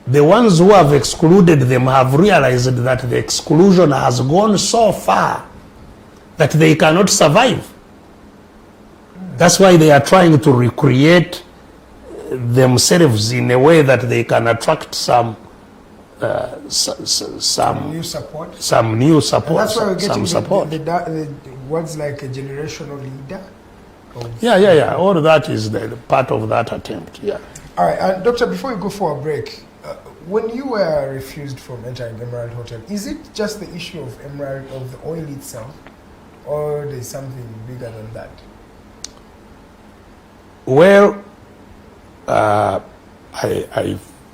the ones who have excluded them have realized that the exclusion has gone so far that they cannot survive. That's why they are trying to recreate themselves in a way that they can attract some new support. Some new support. And that's why we're getting the words like a generational leader. Yeah. All that is the part of that attempt. Yeah. All right, Doctor. Before we go for a break, when you were refused from entering Emerald Hotel, is it just the issue of the oil itself, or there's something bigger than that? Well, I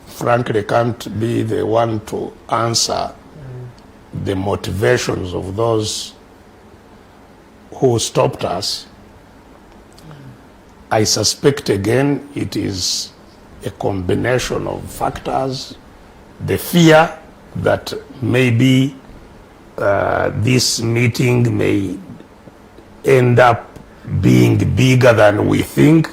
frankly can't be the one to answer the motivations of those who stopped us. I suspect again it is a combination of factors, the fear that maybe this meeting may end up being bigger than we think,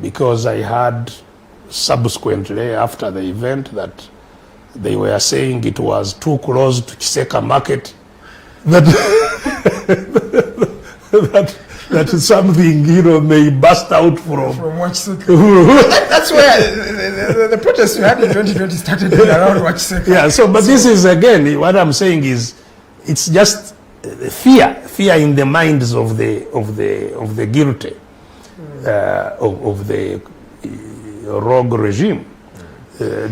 because I heard subsequently after the event that they were saying it was too close to Kiseka Market, that something, may burst out from Wachseka. That's where the protests we had in 2020 started around Wachseka. Yeah, but this is, again, what I'm saying is, it's just fear in the minds of the guilty, of the rogue regime,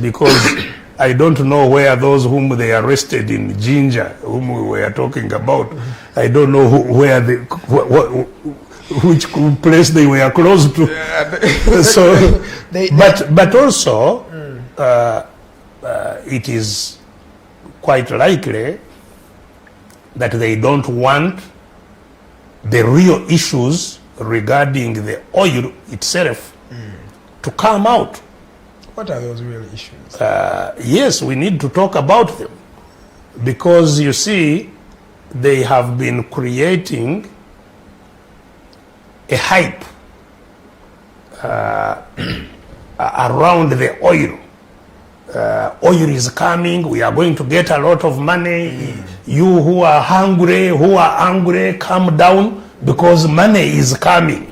because I don't know where those whom they arrested in Ginger, whom we were talking about, I don't know where they, which place they were close to. So, but also, it is quite likely that they don't want the real issues regarding the oil itself to come out. What are those real issues? Yes, we need to talk about them, because you see, they have been creating a hype around the oil. Oil is coming, we are going to get a lot of money. You who are hungry, who are angry, calm down, because money is coming.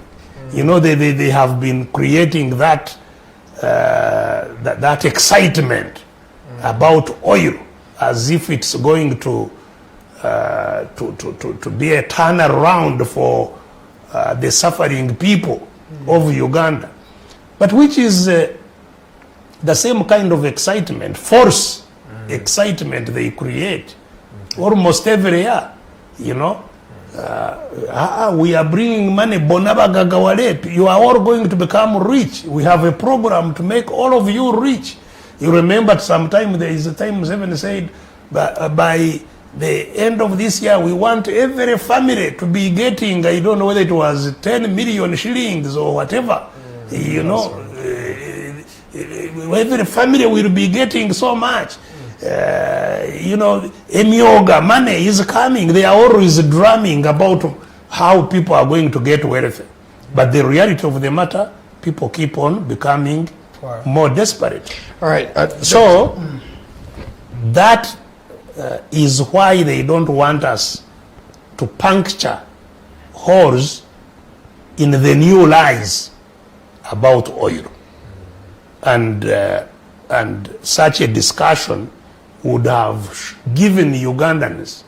You know, they have been creating that that excitement about oil, as if it's going to be a turnaround for the suffering people of Uganda, but which is the same kind of excitement, force excitement they create almost every year, you know. We are bringing money, Bonabagagawale, you are all going to become rich. We have a program to make all of you rich. You remember sometime there is a time Museveni said, by the end of this year, we want every family to be getting, I don't know whether it was 10 million shillings or whatever, you know, every family will be getting so much. You know, Emioga, money is coming. They are always drumming about how people are going to get wealthy. But the reality of the matter, people keep on becoming more desperate. All right. So, that is why they don't want us to puncture holes in the new lies about oil. And such a discussion would have given Ugandans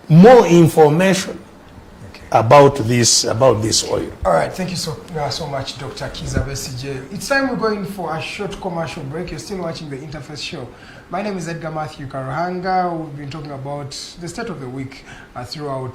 more information about this oil. All right, thank you so much, Dr. Kizza Besigye. It's time we're going for a short commercial break. You're still watching the Interface Show. My name is Edgar Matthew Karuhanga. We've been talking about the state of the week. Throughout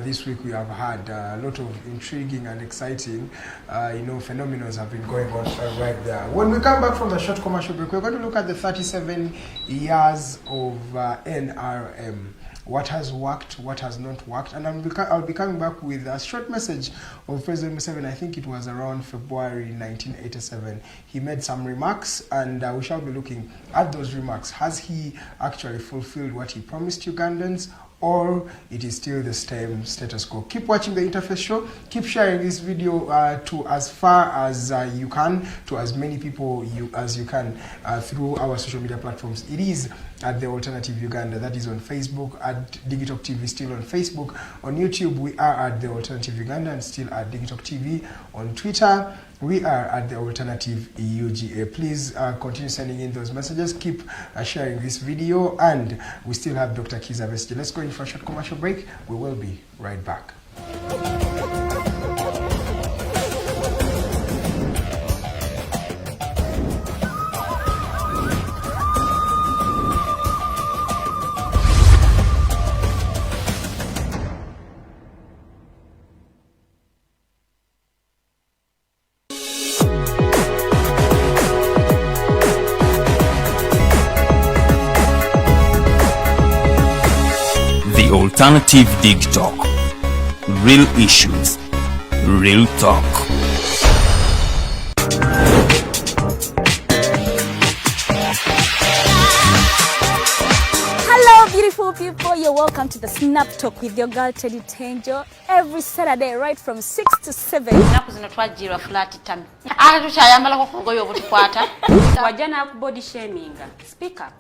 this week, we have had a lot of intriguing and exciting, phenomena have been going on right there. When we come back from the short commercial break, we're going to look at the 37 years of NRM. What has worked, what has not worked, and I'll be coming back with a short message of President Museveni. I think it was around February 1987. He made some remarks, and we shall be looking at those remarks. Has he actually fulfilled what he promised Ugandans, or it is still the same status quo? Keep watching the Interface Show. Keep sharing this video to as far as you can, to as many people as you can through our social media platforms. It is at The Alternative Uganda. That is on Facebook, at Digitalk TV, still on Facebook. On YouTube, we are at The Alternative Uganda and still at Digitalk TV. On Twitter, we are at The Alternative UGA. Please continue sending in those messages. Keep sharing this video. And we still have Dr. Kizza Besigye. Let's go in for a short commercial break. We will be right back. Alternative Dig Talk. Real issues, real talk. Hello beautiful people, you're welcome to the Snap Talk with your girl Teddy Tenjo every Saturday right from 6 to 7. Nakuzino twajirwa flat tummy. Tukyayambala ko kugoyo obutukwata. Wajana ku body shaming. Speak up.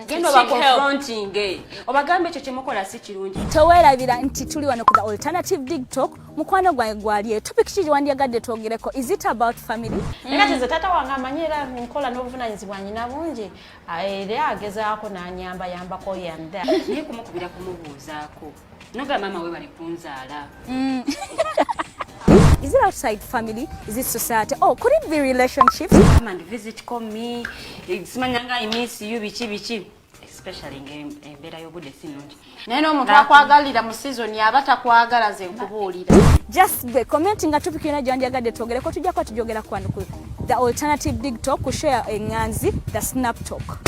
Gendo ba confronting obagambe ekyo kyemukola si kirungi. Towerabira nti tuli wano ku the Alternative Dig Talk. Mukwano gwange gwali topic kiri wandiyagadde twogereko. Is it about family? Ngati tata wange amanyira nkola n'obuvunanyizibwa nyina bungi era agezaako n'anyamba yambako yanda. Naye kumukubira kumubuuzaako. Noga mama we bali kunzaala. Is it outside family? Is it society? Oh, could it be relationships? Come and visit, call me. Simanyanga, I miss you, bichi. Especially in better you good sinungi. Neno omuntu akwagalira mu season yaba takwagala ze nkubuulira. Just be commenting nga topic yona gyanjagadde twogere ko tujja kwa tujogera kwanu ku the alternative dig talk ku share enganzi the snap talk.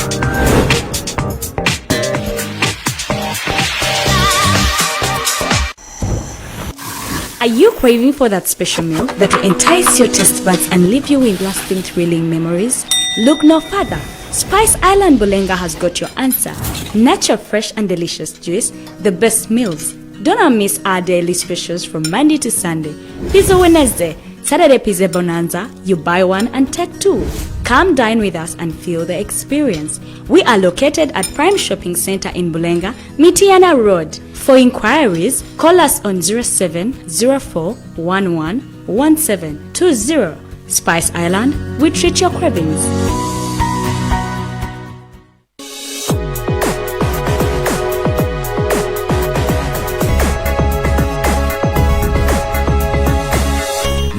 Are you craving for that special meal that will entice your taste buds and leave you with lasting thrilling memories? Look no further. Spice Island Bulenga has got your answer. Natural, fresh and delicious juice, the best meals. Don't miss our daily specials from Monday to Sunday. Pizza Wednesday, Saturday Pizza Bonanza, you buy one and take two. Come dine with us and feel the experience. We are located at Prime Shopping Center in Bulenga, Mitiana Road. For inquiries, call us on 0704111720. Spice Island, we treat your cravings.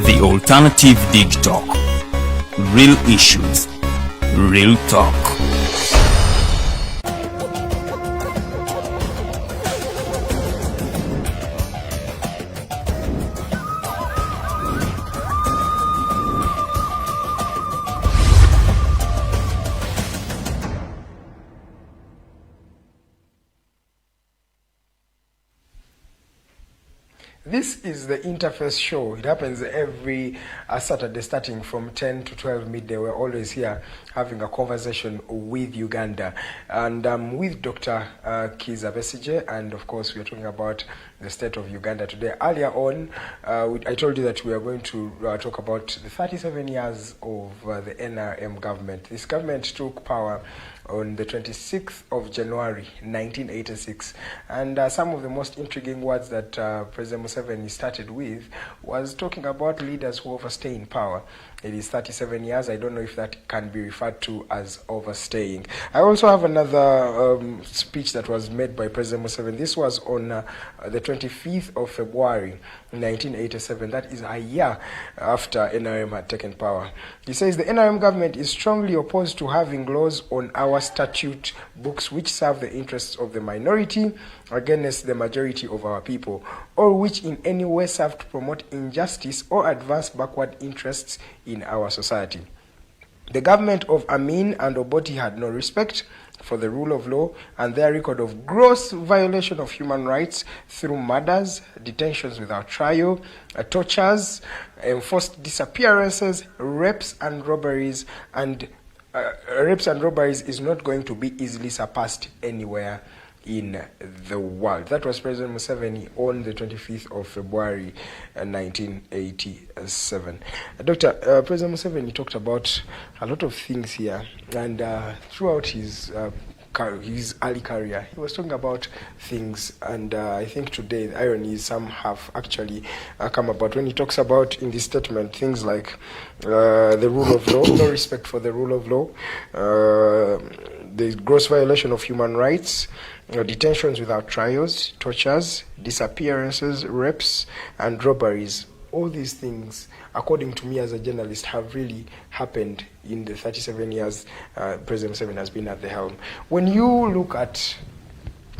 The Alternative Dig Talk. Real issues, real talk. This is the Interface Show. It happens every Saturday starting from 10 to 12 midday. We're always here having a conversation with Uganda. And I'm with Dr. Kizza Besigye, and of course we're talking about the state of Uganda today. Earlier on, I told you that we are going to talk about the 37 years of the NRM government. This government took power on the 26th of January 1986, and some of the most intriguing words that President Museveni started with was talking about leaders who overstay in power. It is 37 years. I don't know if that can be referred to as overstaying. I also have another speech that was made by President Museveni. This was on the 25th of February 1987. That is a year after NRM had taken power. He says the NRM government is strongly opposed to having laws on our statute books which serve the interests of the minority against the majority of our people, or which in any way serve to promote injustice or advance backward interests in our society. The government of Amini and Obote had no respect for the rule of law, and their record of gross violation of human rights through murders, detentions without trial, tortures, enforced disappearances, rapes and robberies is not going to be easily surpassed anywhere in the world. That was President Museveni on the 25th of February 1987. Dr. President Museveni talked about a lot of things here, and throughout his early career, he was talking about things, and I think today the irony is some have actually come about when he talks about in this statement things like the rule of law, no respect for the rule of law, the gross violation of human rights, detentions without trials, tortures, disappearances, rapes, and robberies. All these things, according to me as a journalist, have really happened in the 37 years President Museveni has been at the helm. When you look at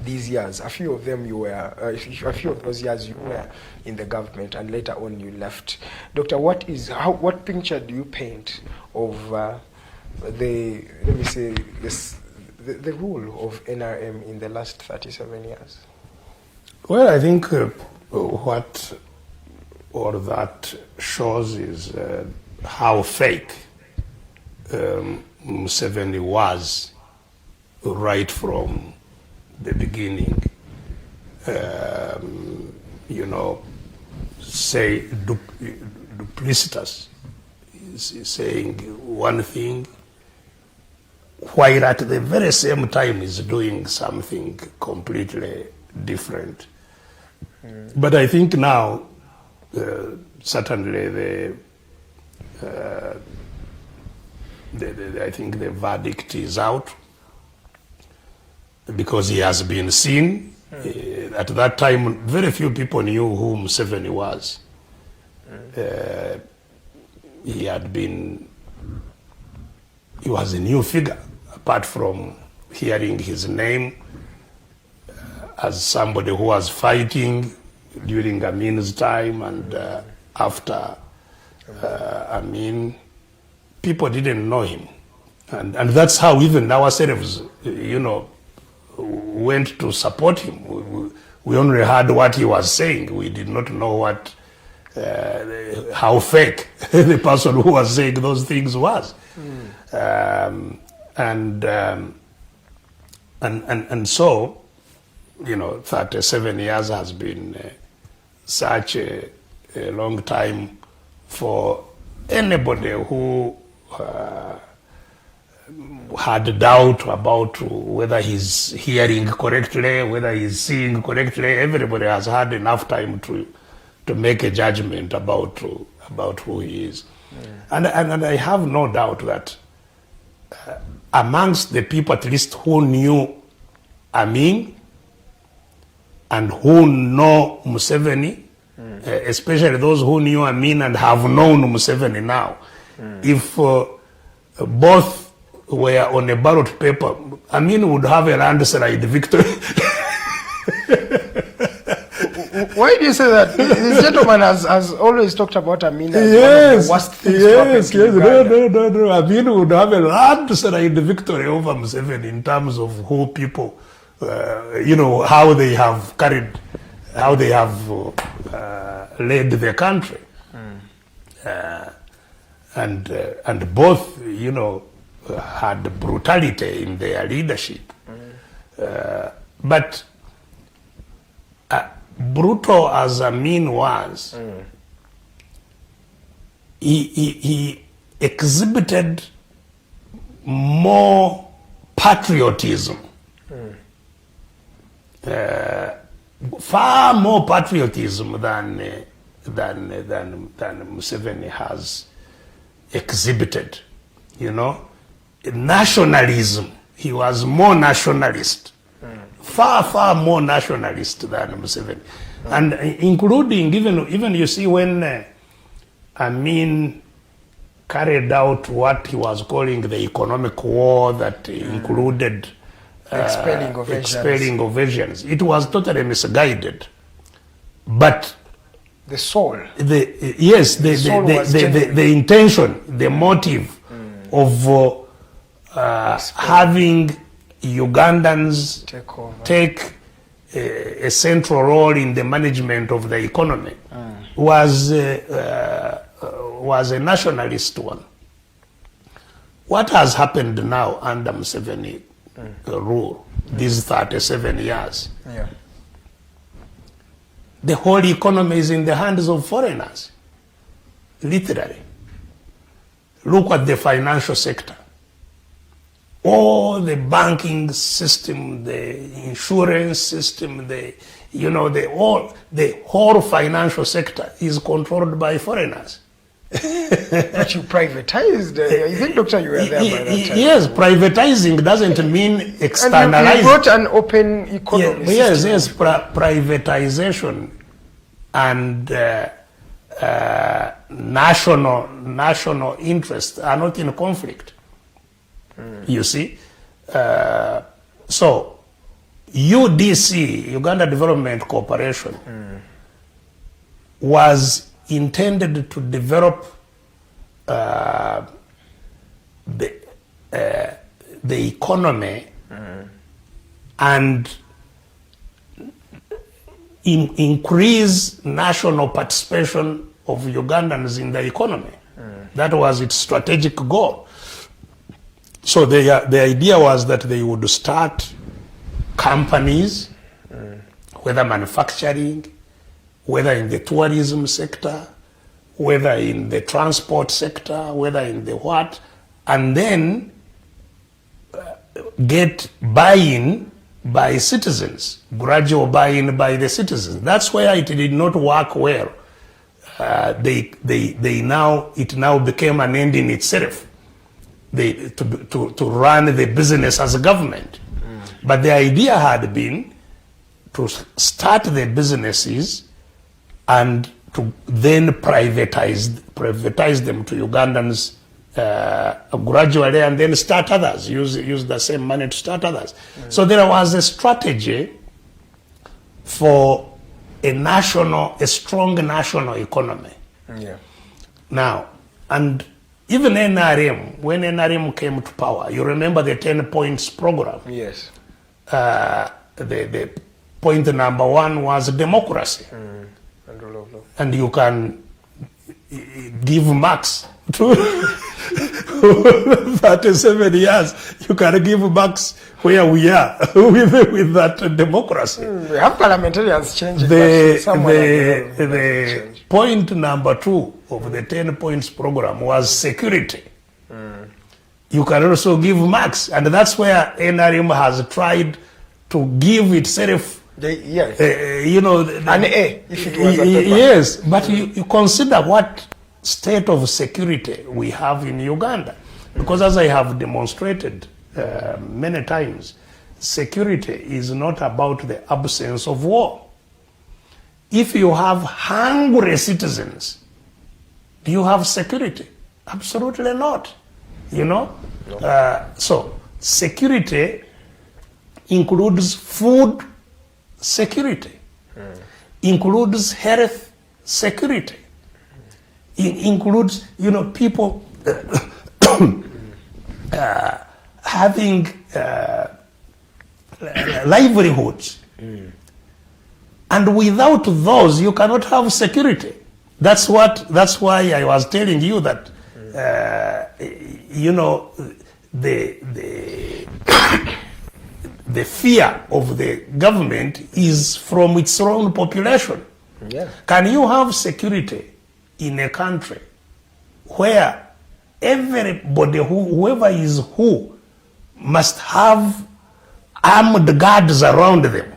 these years, a few of those years you were in the government, and later on you left. Doctor, what picture do you paint of the rule of NRM in the last 37 years? Well, I think what all that shows is how fake Museveni was right from the beginning. Say duplicitous, is saying one thing while at the very same time is doing something completely different. But I think now certainly I think the verdict is out, because he has been seen. At that time, very few people knew who Museveni was. He was a new figure, apart from hearing his name as somebody who was fighting during Amin's time and after Amin. People didn't know him. And that's how even ourselves, went to support him. We only heard what he was saying. We did not know how fake the person who was saying those things was. And so, 37 years has been such a long time for anybody who had doubt about whether he's hearing correctly, whether he's seeing correctly. Everybody has had enough time to make a judgment about who he is. And I have no doubt that amongst the people at least who knew Amin and who know Museveni, especially those who knew Amin and have known Museveni now, if both were on a ballot paper, Amin would have a landslide victory. Why do you say that? This gentleman has always talked about Amin as one of the worst things to happen to Uganda. No. Amin would have a landslide victory over Museveni in terms of who people, how they have led the country. And both, had brutality in their leadership. But brutal as Amin was, he exhibited more patriotism, far more patriotism than Museveni has exhibited. Nationalism. He was more nationalist, far more nationalist than Museveni, and including even you see when Amin carried out what he was calling the economic war that included expelling of Asians. It was totally misguided, but the soul. The intention, the motive of having Ugandans take a central role in the management of the economy was a nationalist one. What has happened now under Museveni rule, these 37 years? The whole economy is in the hands of foreigners, literally. Look at the financial sector. All the banking system, the insurance system, the whole financial sector is controlled by foreigners. But you privatized. I think, Doctor, you were there by that time. Yes, privatizing doesn't mean externalizing. And you brought an open economy system. Yes, privatization and national interests are not in conflict. You see? So, UDC, Uganda Development Corporation, was intended to develop the economy and increase national participation of Ugandans in the economy. That was its strategic goal. So the idea was that they would start companies, whether manufacturing, whether in the tourism sector, whether in the transport sector, whether in the what, and then get buy-in by citizens, gradual buy-in by the citizens. That's where it did not work well. It now became an end in itself. To run the business as a government. But the idea had been to start the businesses and to then privatize them to Ugandans gradually, and then start others, use the same money to start others. So there was a strategy for a strong national economy. Yeah. Now, and even NRM, when NRM came to power, you remember the 10 points program? Yes. The point number 1 was democracy. And rule of law. And you can give marks to 37 years. You can give marks where we are with that democracy. We have parliamentarians changing. The point number 2 of the 10 points program was security. You can also give marks, and that's where NRM has tried to give itself an A, if it was a paper. Yes, but you consider what state of security we have in Uganda, because as I have demonstrated many times, security is not about the absence of war. If you have hungry citizens, do you have security? Absolutely not. So security includes food security, includes health security, includes people having livelihoods. And without those, you cannot have security. That's why I was telling you that the fear of the government is from its own population. Yeah. Can you have security in a country where everybody, whoever is who, must have armed guards around them?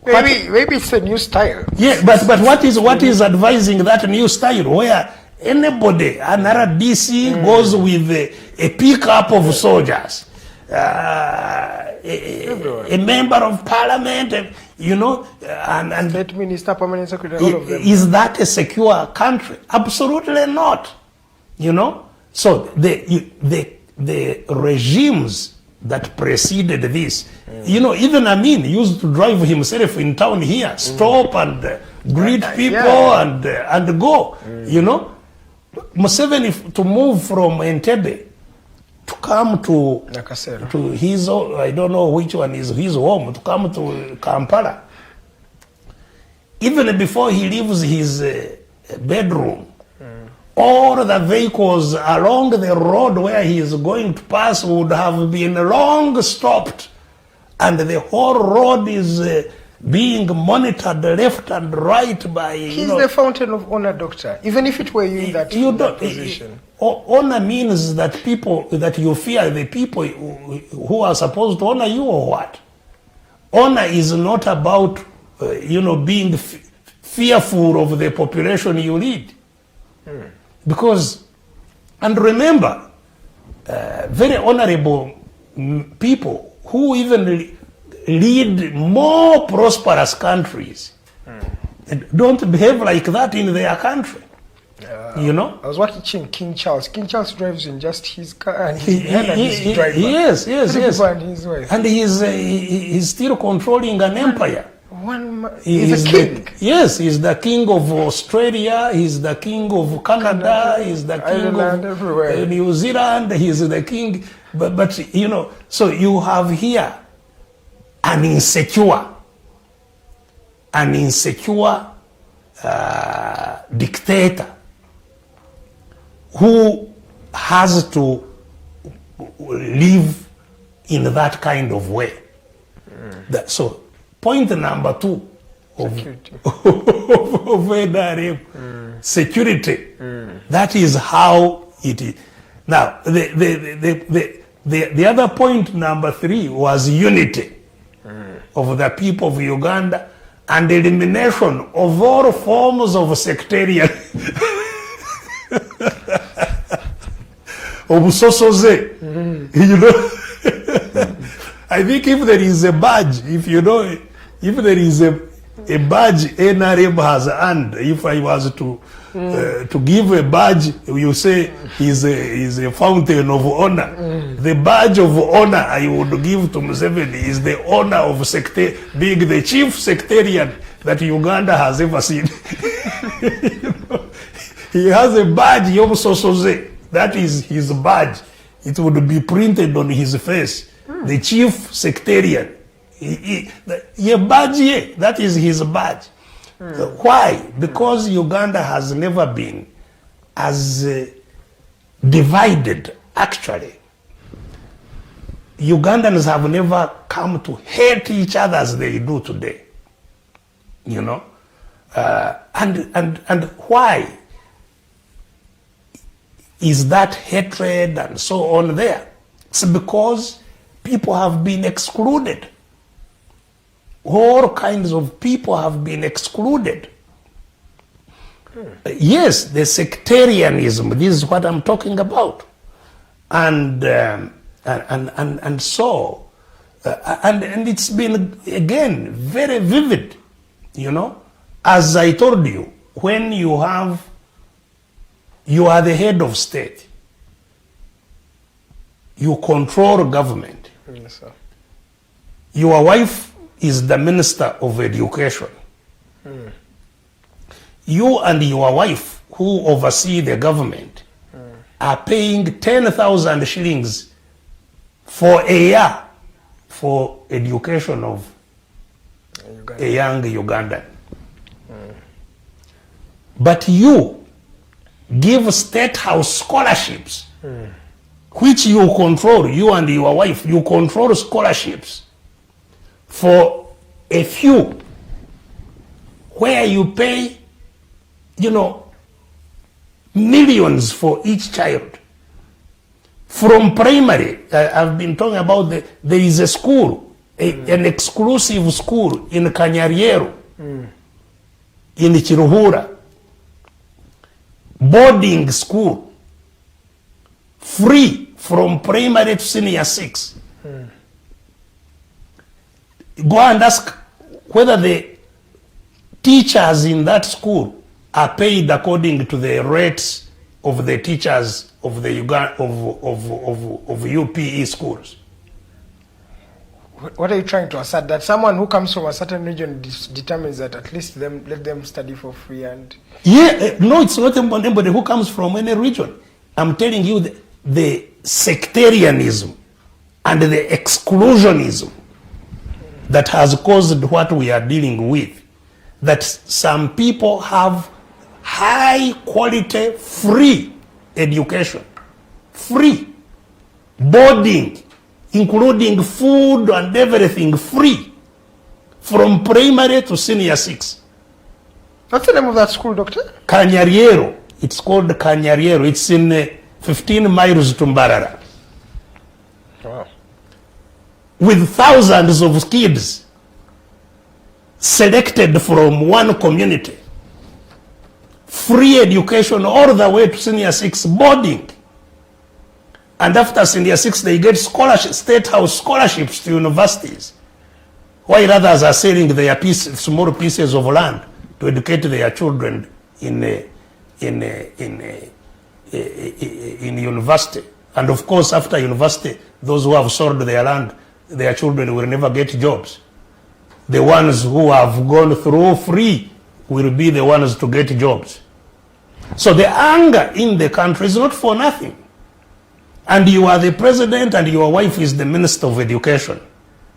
Maybe it's a new style. Yeah, but what is advising that new style where anybody, another DC goes with a pickup of soldiers, a member of parliament, and state minister, permanent secretary, all of them. Is that a secure country? Absolutely not. So the regimes that preceded this, even Amini used to drive himself in town here, stop and greet people and go. Museveni to move from Entebbe to come to his, I don't know which one is his home, to come to Kampala. Even before he leaves his bedroom, all the vehicles along the road where he is going to pass would have been long stopped, and the whole road is being monitored left and right by... He's the fountain of honor, doctor. Even if it were you in that position. Honor means that that you fear the people who are supposed to honor you, or what? Honor is not about, being fearful of the population you lead. Because, and remember, very honorable people who even lead more prosperous countries don't behave like that in their country. I was watching King Charles. King Charles drives in just his car and his driver. Yes. And his wife. And he's still controlling an empire. He's a king. Yes, he's the king of Australia, he's the king of Canada, he's the king Ireland, of everywhere. New Zealand, he's the king. But so you have here an insecure dictator who has to live in that kind of way. So point number 2 of NRM, security. That is how it is. Now, the other point number 3 was unity of the people of Uganda and elimination of all forms of sectarian of sosoze. I think if there is a badge, if there is a a badge NRM has earned. If I was to give a badge, you say is a fountain of honor. The badge of honor I would give to Museveni is the honor of being the chief sectarian that Uganda has ever seen. He has a badge, Yobusosoze. That is his badge. It would be printed on his face. The chief sectarian. That is his badge. Why? Because Uganda has never been as divided, actually. Ugandans have never come to hate each other as they do today. You know? And why is that hatred and so on there? It's because people have been excluded. All kinds of people have been excluded. Yes, the sectarianism, this is what I'm talking about. And so, and it's been, again, very vivid, you know. As I told you, when you are the head of state, you control government. Yes, sir. Your wife is the Minister of Education. You and your wife, who oversee the government, are paying 10,000 shillings for a year for education of a young Ugandan. But you give state house scholarships, which you control, you and your wife, you control scholarships for a few, where you pay, you know, millions for each child. From primary, I've been talking about there is a school, an exclusive school in Kanyariero, in Chiruhura, boarding school, free from primary to senior 6. Go and ask whether the teachers in that school are paid according to the rates of the teachers of the UPE schools. What are you trying to assert? That someone who comes from a certain region determines that at least let them study for free and... Yeah, no, it's not anybody who comes from any region. I'm telling you the sectarianism and the exclusionism that has caused what we are dealing with. That some people have high quality free education, free boarding, including food and everything free, from primary to senior 6. What's the name of that school, Doctor? Kanyariero. It's called Kanyariero. It's in 15 miles to Mbarara. Wow. With thousands of kids selected from one community. Free education all the way to senior 6 boarding. And after senior 6, they get scholarships, state house scholarships to universities. While others are selling their small pieces of land to educate their children in university. And of course, after university, those who have sold their land, their children will never get jobs. The ones who have gone through free will be the ones to get jobs. So the anger in the country is not for nothing. And you are the president and your wife is the minister of education.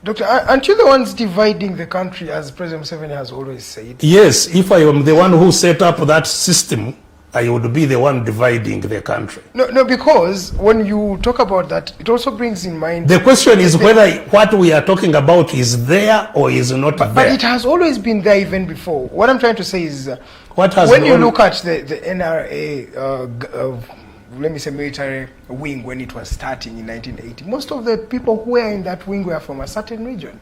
Doctor, aren't you the ones dividing the country, as President Museveni has always said? Yes, if I am the one who set up that system, I would be the one dividing the country. No, because when you talk about that, it also brings in mind... The question is whether what we are talking about is there or is not there. But it has always been there even before. What I'm trying to say is, when you look at the NRA, let me say military wing, when it was starting in 1980, most of the people who were in that wing were from a certain region.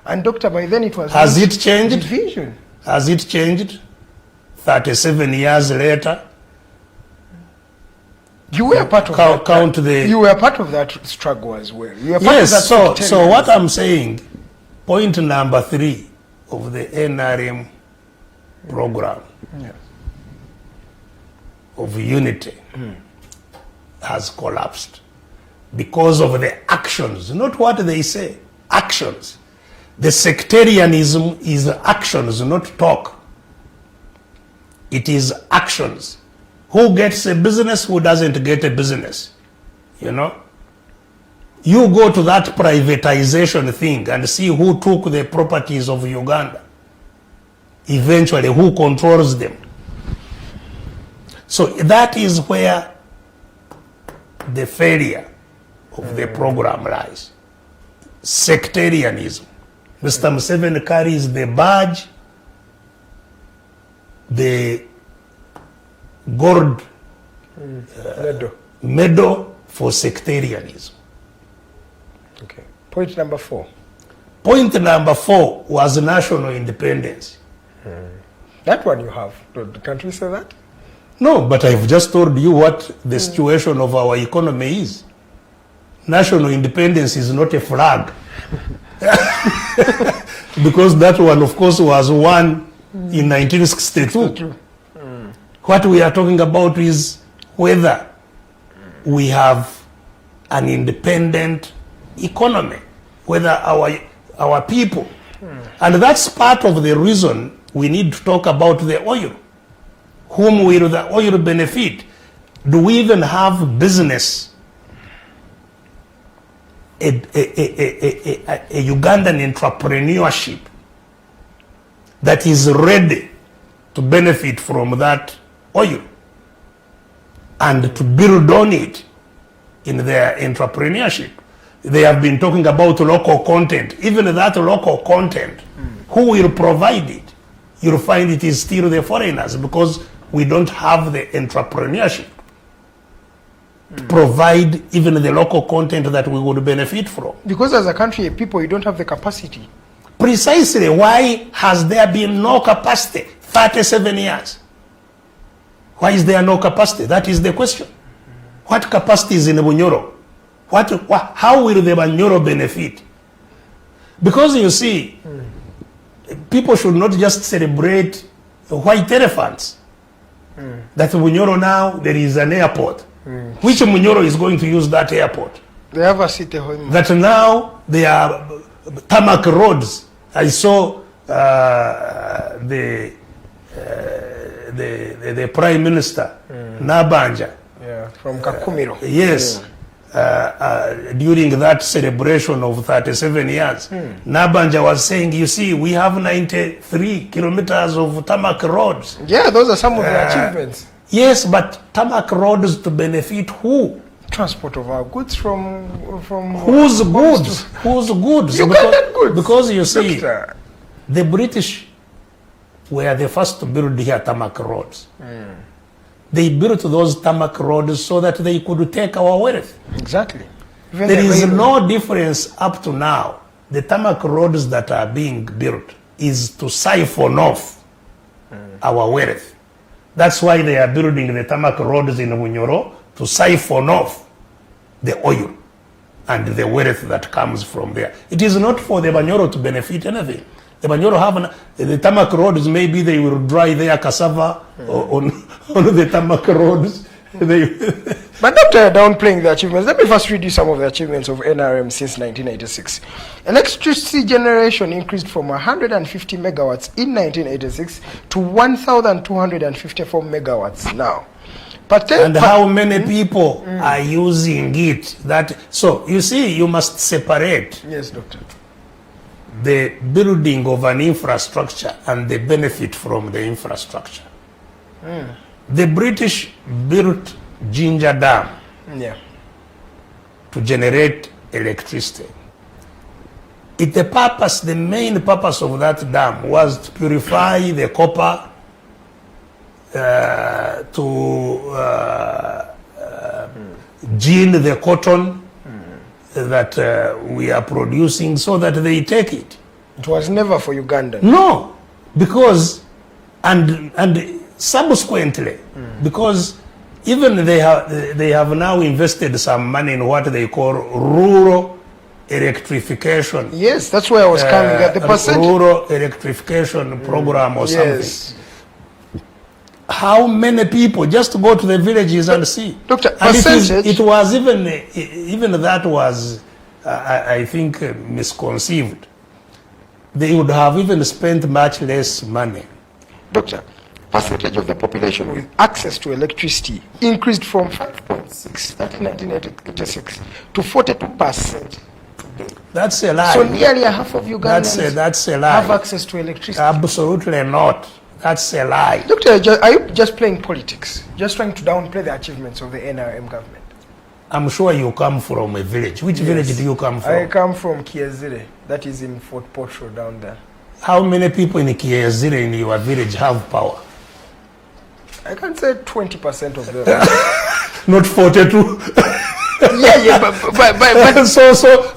And Doctor, by then it was... Has it changed? Division. Has it changed? 37 years later? You were part of that. You were part of that struggle as well. You were part of that so what I'm saying, point number 3, of the NRM program of unity has collapsed because of the actions, not what they say, actions. The sectarianism is actions, not talk. It is actions. Who gets a business, who doesn't get a business, you know? You go to that privatization thing and see who took the properties of Uganda. Eventually, who controls them. So that is where the failure of the program lies. Sectarianism. Mr. Museveni carries the badge, the gold medal for sectarianism. Okay. Point number 4. Point number 4 was national independence. That one you have. Can't we say that? No, but I've just told you what the situation of our economy is. National independence is not a flag. Because that one, of course, was won in 1962. What we are talking about is whether we have an independent economy, whether our people. And that's part of the reason we need to talk about the oil. Whom will the oil benefit? Do we even have business? A Ugandan entrepreneurship that is ready to benefit from that oil and to build on it in their entrepreneurship. They have been talking about local content. Even that local content, who will provide it? You'll find it is still the foreigners, because we don't have the entrepreneurship to provide even the local content that we would benefit from. Because as a country, people, you don't have the capacity. Precisely. Why has there been no capacity? 37 years. Why is there no capacity? That is the question. What capacity is in Bunyoro? How will the Bunyoro benefit? Because you see, people should not just celebrate white elephants. That Bunyoro now, there is an airport. Which Bunyoro is going to use that airport? They have a city home. That now there are tarmac roads. I saw the Prime Minister, Nabanja. Yeah, from Kakumiro. Yes. During that celebration of 37 years, Nabanja was saying, you see, we have 93 kilometers of tarmac roads. Yeah, those are some of the achievements. Yes, but tarmac roads to benefit who? Transport of our goods from whose goods? Whose goods? Ugandan goods. Because you see, Doctor. the British were the first to build here tarmac roads. They built those tarmac roads so that they could take our wealth. Exactly. Even There is no difference up to now. The tarmac roads that are being built is to siphon off our wealth. That's why they are building the tarmac roads in Bunyoro, to siphon off the oil and the wealth that comes from there. It is not for the Bunyoro to benefit anything. The Bunyoro have the tarmac roads, maybe they will dry their cassava on the tarmac roads. But not downplaying the achievements. Let me first read you some of the achievements of NRM since 1986. Electricity generation increased from 150 megawatts in 1986 to 1,254 megawatts now. And how many people are using it? So you see, you must separate. Yes, Doctor. The building of an infrastructure and the benefit from the infrastructure. The British built Ginger Dam to generate electricity. The main purpose of that dam was to purify the copper, to gin the cotton that we are producing, so that they take it. It was never for Uganda. No, because and subsequently, because even they have now invested some money in what they call rural electrification. Yes, that's where I was coming at the percentage. Rural electrification program or Yes. something. How many people just go to the villages and see? Doctor, and percentage. it was even that was, I think, misconceived. They would have even spent much less money. Doctor, percentage of the population with access to electricity increased from 5.6 in 1986 to 42%. That's a lie. So nearly a half of Ugandans that's a lie. have access to electricity. Absolutely not. That's a lie. Doctor, are you just playing politics? Just trying to downplay the achievements of the NRM government? I'm sure you come from a village. Which village do you come from? I come from Kiezire. That is in Fort Portal down there. How many people in Kiezire in your village have power? I can say 20% of them. Not 42. yeah, but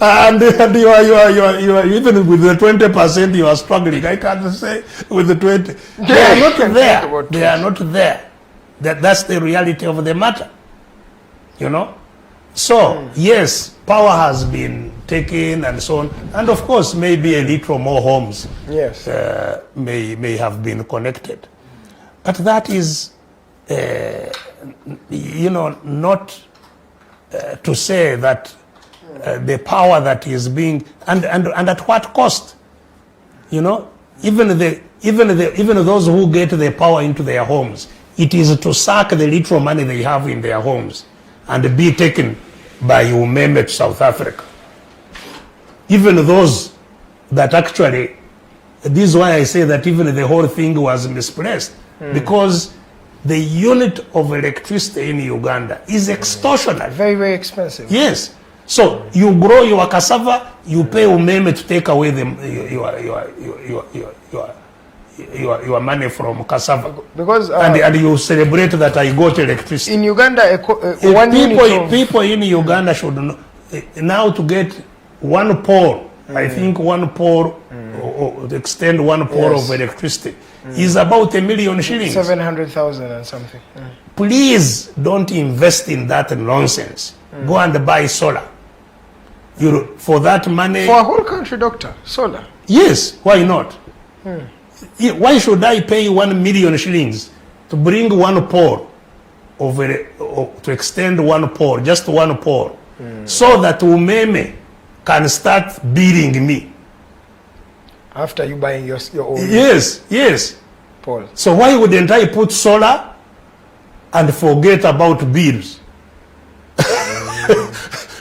and you are even with the 20% you are struggling. I can't say with the 20. They are not there. They are not there. That's the reality of the matter. You know. So yes, power has been taken and so on, and of course maybe a little more homes. Yes. May have been connected, but that is, not. To say that the power that is being and at what cost, even those who get the power into their homes, it is to suck the little money they have in their homes and be taken by Umeme to South Africa. Even those that actually, this is why I say that even the whole thing was misplaced, because the unit of electricity in Uganda is extortionate. Very, very expensive. Yes. So you grow your cassava, you pay Umeme to take away your money from cassava. Because and you celebrate that I got electricity. In Uganda, people in Uganda should know, now to get one pole, I think one pole, or to extend one pole of electricity, is about 1 million shillings. 700,000 and something. Please don't invest in that nonsense. Go and buy solar. For that money. For a whole country, doctor, solar. Yes, why not? Why should I pay 1 million shillings to bring one pole to extend one pole, just one pole, so that Umeme can start billing me? After you buying your own. Yes. Paul. So why wouldn't I put solar and forget about bills?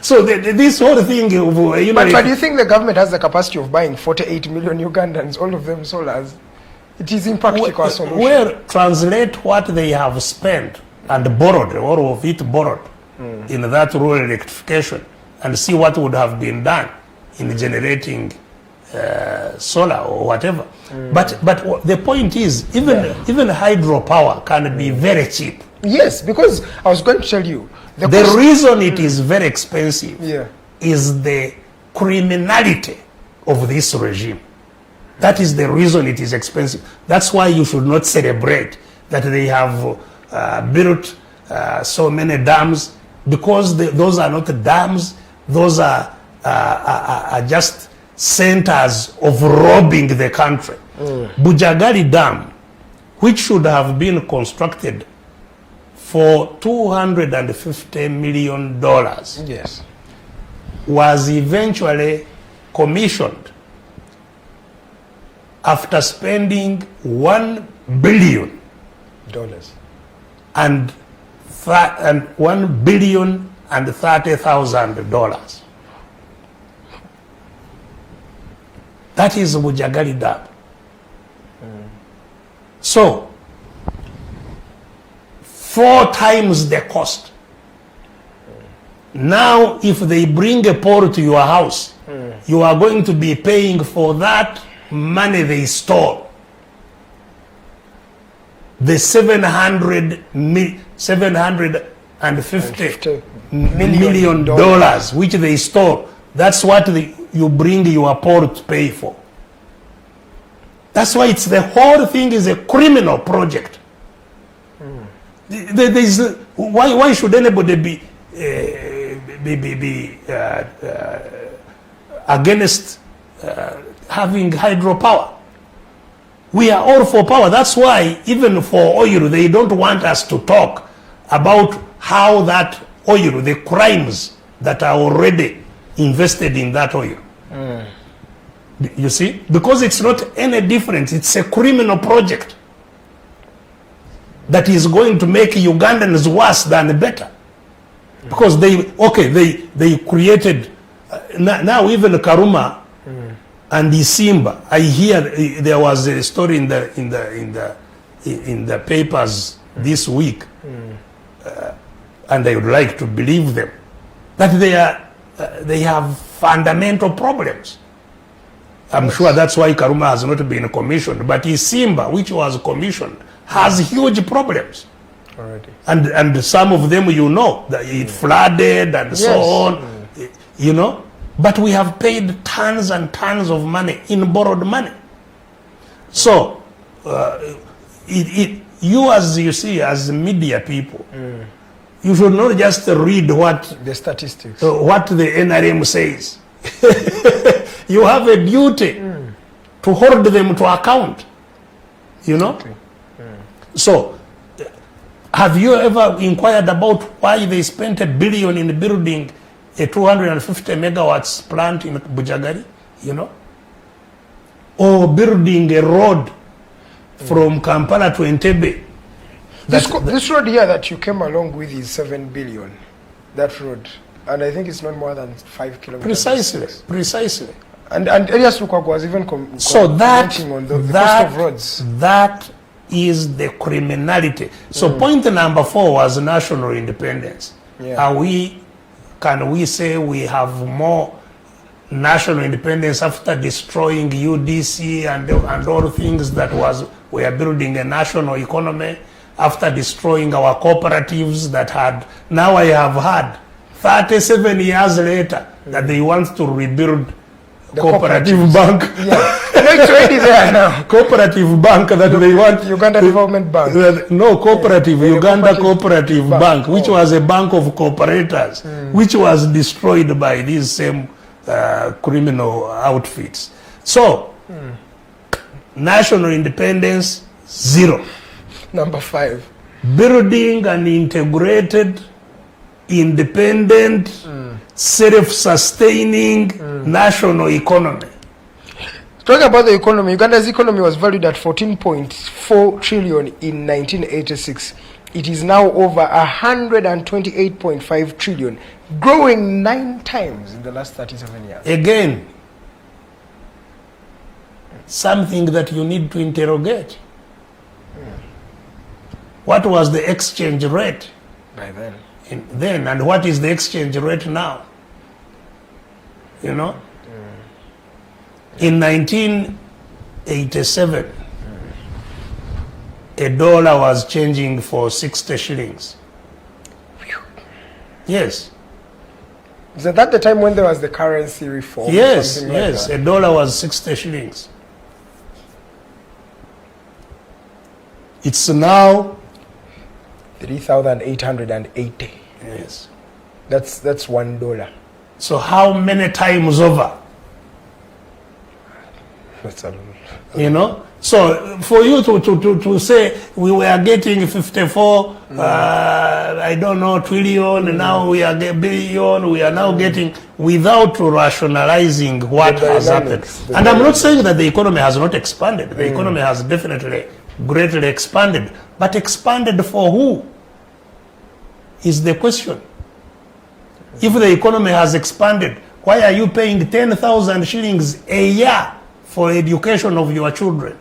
So this whole thing of, But do you think the government has the capacity of buying 48 million Ugandans, all of them solars? It is impractical solution. Well, translate what they have spent and borrowed, all of it borrowed, in that rural electrification, and see what would have been done in generating solar or whatever. But the point is, even hydropower can be very cheap. Yes, because I was going to tell you, the reason it is very expensive is the criminality of this regime. That is the reason it is expensive. That's why you should not celebrate that they have built so many dams, because those are not dams, those are just centers of robbing the country. Bujagali Dam, which should have been constructed for $250 million, yes, was eventually commissioned after spending $1 billion and $1,030,000. That is Bujagali Dam. So, 4 times the cost. Now, if they bring a pole to your house, you are going to be paying for that money they stole. The $750 million which they stole. That's what you bring your pole to pay for. That's why the whole thing is a criminal project. Why should anybody be against having hydropower. We are all for power. That's why even for oil, they don't want us to talk about how that oil, the crimes that are already invested in that oil. You see? Because it's not any different. It's a criminal project that is going to make Ugandans worse than better. Because they created, now even Karuma and Isimba, I hear there was a story in the papers this week, and I would like to believe them, that they have fundamental problems. I'm sure that's why Karuma has not been commissioned, but Isimba, which was commissioned, has huge problems. Already. And some of them, you know, that it flooded and so on, you know. But we have paid tons and tons of money in borrowed money. So, you as you see, as media people, you should not just read what the statistics, what the NRM says. You have a duty to hold them to account, you know. So, have you ever inquired about why they spent $1 billion in building a 250 megawatts plant in Bujagari, you know? Or building a road from Kampala to Entebbe. This road here that you came along with is 7 billion, that road. And I think it's not more than 5 kilometers. Precisely. And Elias Lukwago was even commenting on the cost of roads. That is the criminality. So point number 4 was national independence. Can we say we have more national independence after destroying UDC and all things that we are building a national economy, after destroying our cooperatives that had, now I have heard 37 years later that they want to rebuild the cooperative bank. It's already there now. Cooperative bank that they want. Uganda Development Bank. No, cooperative, Uganda Cooperative Bank, which was a bank of cooperators, which was destroyed by these same criminal outfits. So, national independence, 0. Number 5. Building an integrated, independent, self-sustaining national economy. Talking about the economy, Uganda's economy was valued at 14.4 trillion in 1986. It is now over 128.5 trillion, growing 9 times in the last 37 years. Again, something that you need to interrogate. What was the exchange rate by then? And what is the exchange rate now? You know? In 1987, a dollar was changing for 60 shillings. Yes. Is that the time when there was the currency reform? Yes, a dollar was 60 shillings. It's now 3,880. Yes. That's $1. So how many times over? That's a lot. You know? So for you to say we were getting 54, I don't know, trillion, now we are getting billion, we are now getting, without rationalizing what has happened. And I'm not saying that the economy has not expanded. The economy has definitely greatly expanded. But expanded for who is the question. If the economy has expanded, why are you paying 10,000 shillings a year for education of your children?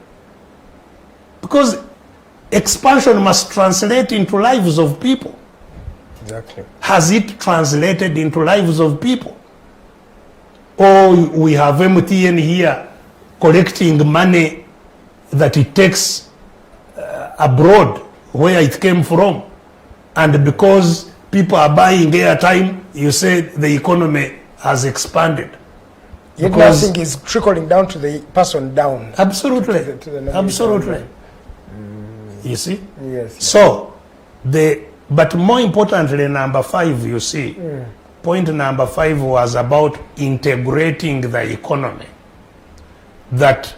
Because expansion must translate into lives of people. Exactly. Has it translated into lives of people? Or we have MTN here collecting money that it takes abroad where it came from, and because people are buying airtime, you say the economy has expanded. Yet nothing is trickling down to the person down. Absolutely. To the absolutely. You see? Yes. So, but more importantly, number 5, you see, point number 5 was about integrating the economy. That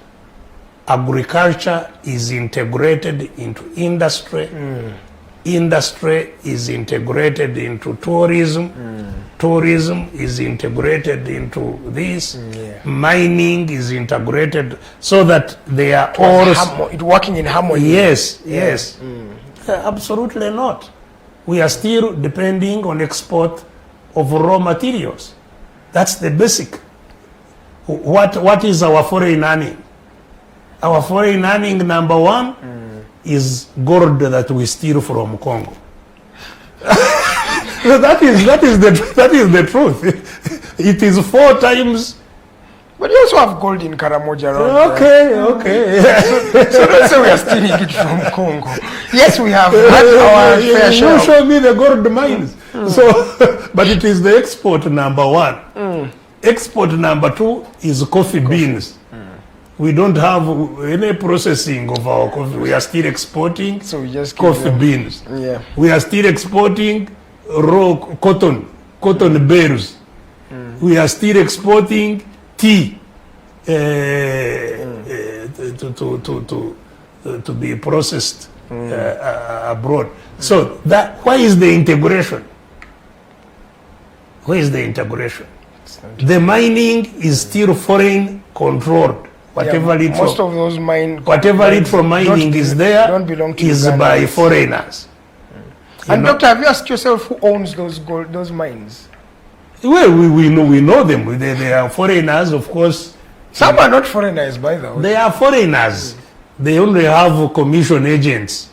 agriculture is integrated into industry. Industry is integrated into tourism. Tourism is integrated into this. Mining is integrated so that they are all working in harmony. Yes, yes. Absolutely not. We are still depending on export of raw materials. That's the basic. What is our foreign earning? Our foreign earning number 1 is gold that we steal from Congo. that is the truth. It is 4 times. But you also have gold in Karamoja around Okay. So don't say we are stealing it from Congo. Yes, we have had our fair share. You show me the gold mines. So, but it is the export number 1. Export number 2 is coffee beans. We don't have any processing of our coffee. We are still exporting coffee beans. We are still exporting raw cotton bales. We are still exporting tea to be processed abroad. So why is the integration? Where is the integration? The mining is still foreign controlled. Whatever most of those whatever from mining is there is by foreigners. And Doctor, have you asked yourself who owns those mines? Well, we know them. They are foreigners, of course. Some are not foreigners, by the way. They are foreigners. They only have commission agents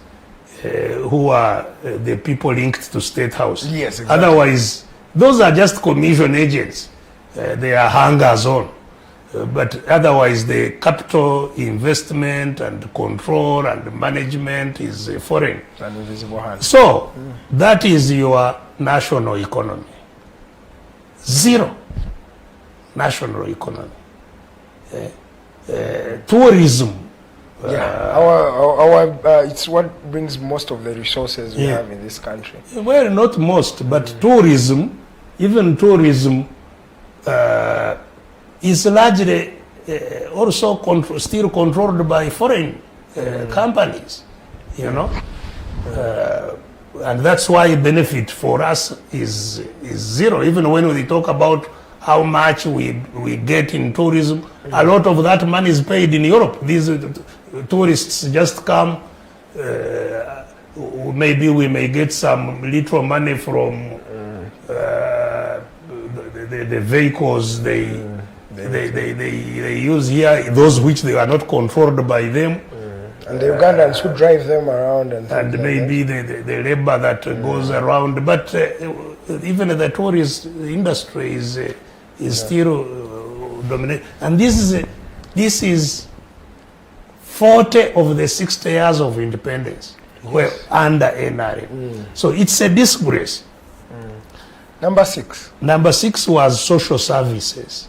who are the people linked to State House. Yes, exactly. Otherwise, those are just commission agents. They are hangers on. But otherwise, the capital investment and control and management is foreign. An invisible hand. So, that is your national economy. 0 national economy. Tourism. It's what brings most of the resources we have in this country. Well, not most, but tourism, even tourism, is largely also still controlled by foreign companies, you know. And that's why benefit for us is 0. Even when we talk about how much we get in tourism, a lot of that money is paid in Europe. These tourists just come, maybe we may get some little money from the vehicles they use here, those which they are not controlled by them. And the Ugandans who drive them around. And maybe the labor that goes around. But even the tourist industry is still dominated. And this is 40 of the 60 years of independence were under NRM. So it's a disgrace. Number 6. Number 6 was social services.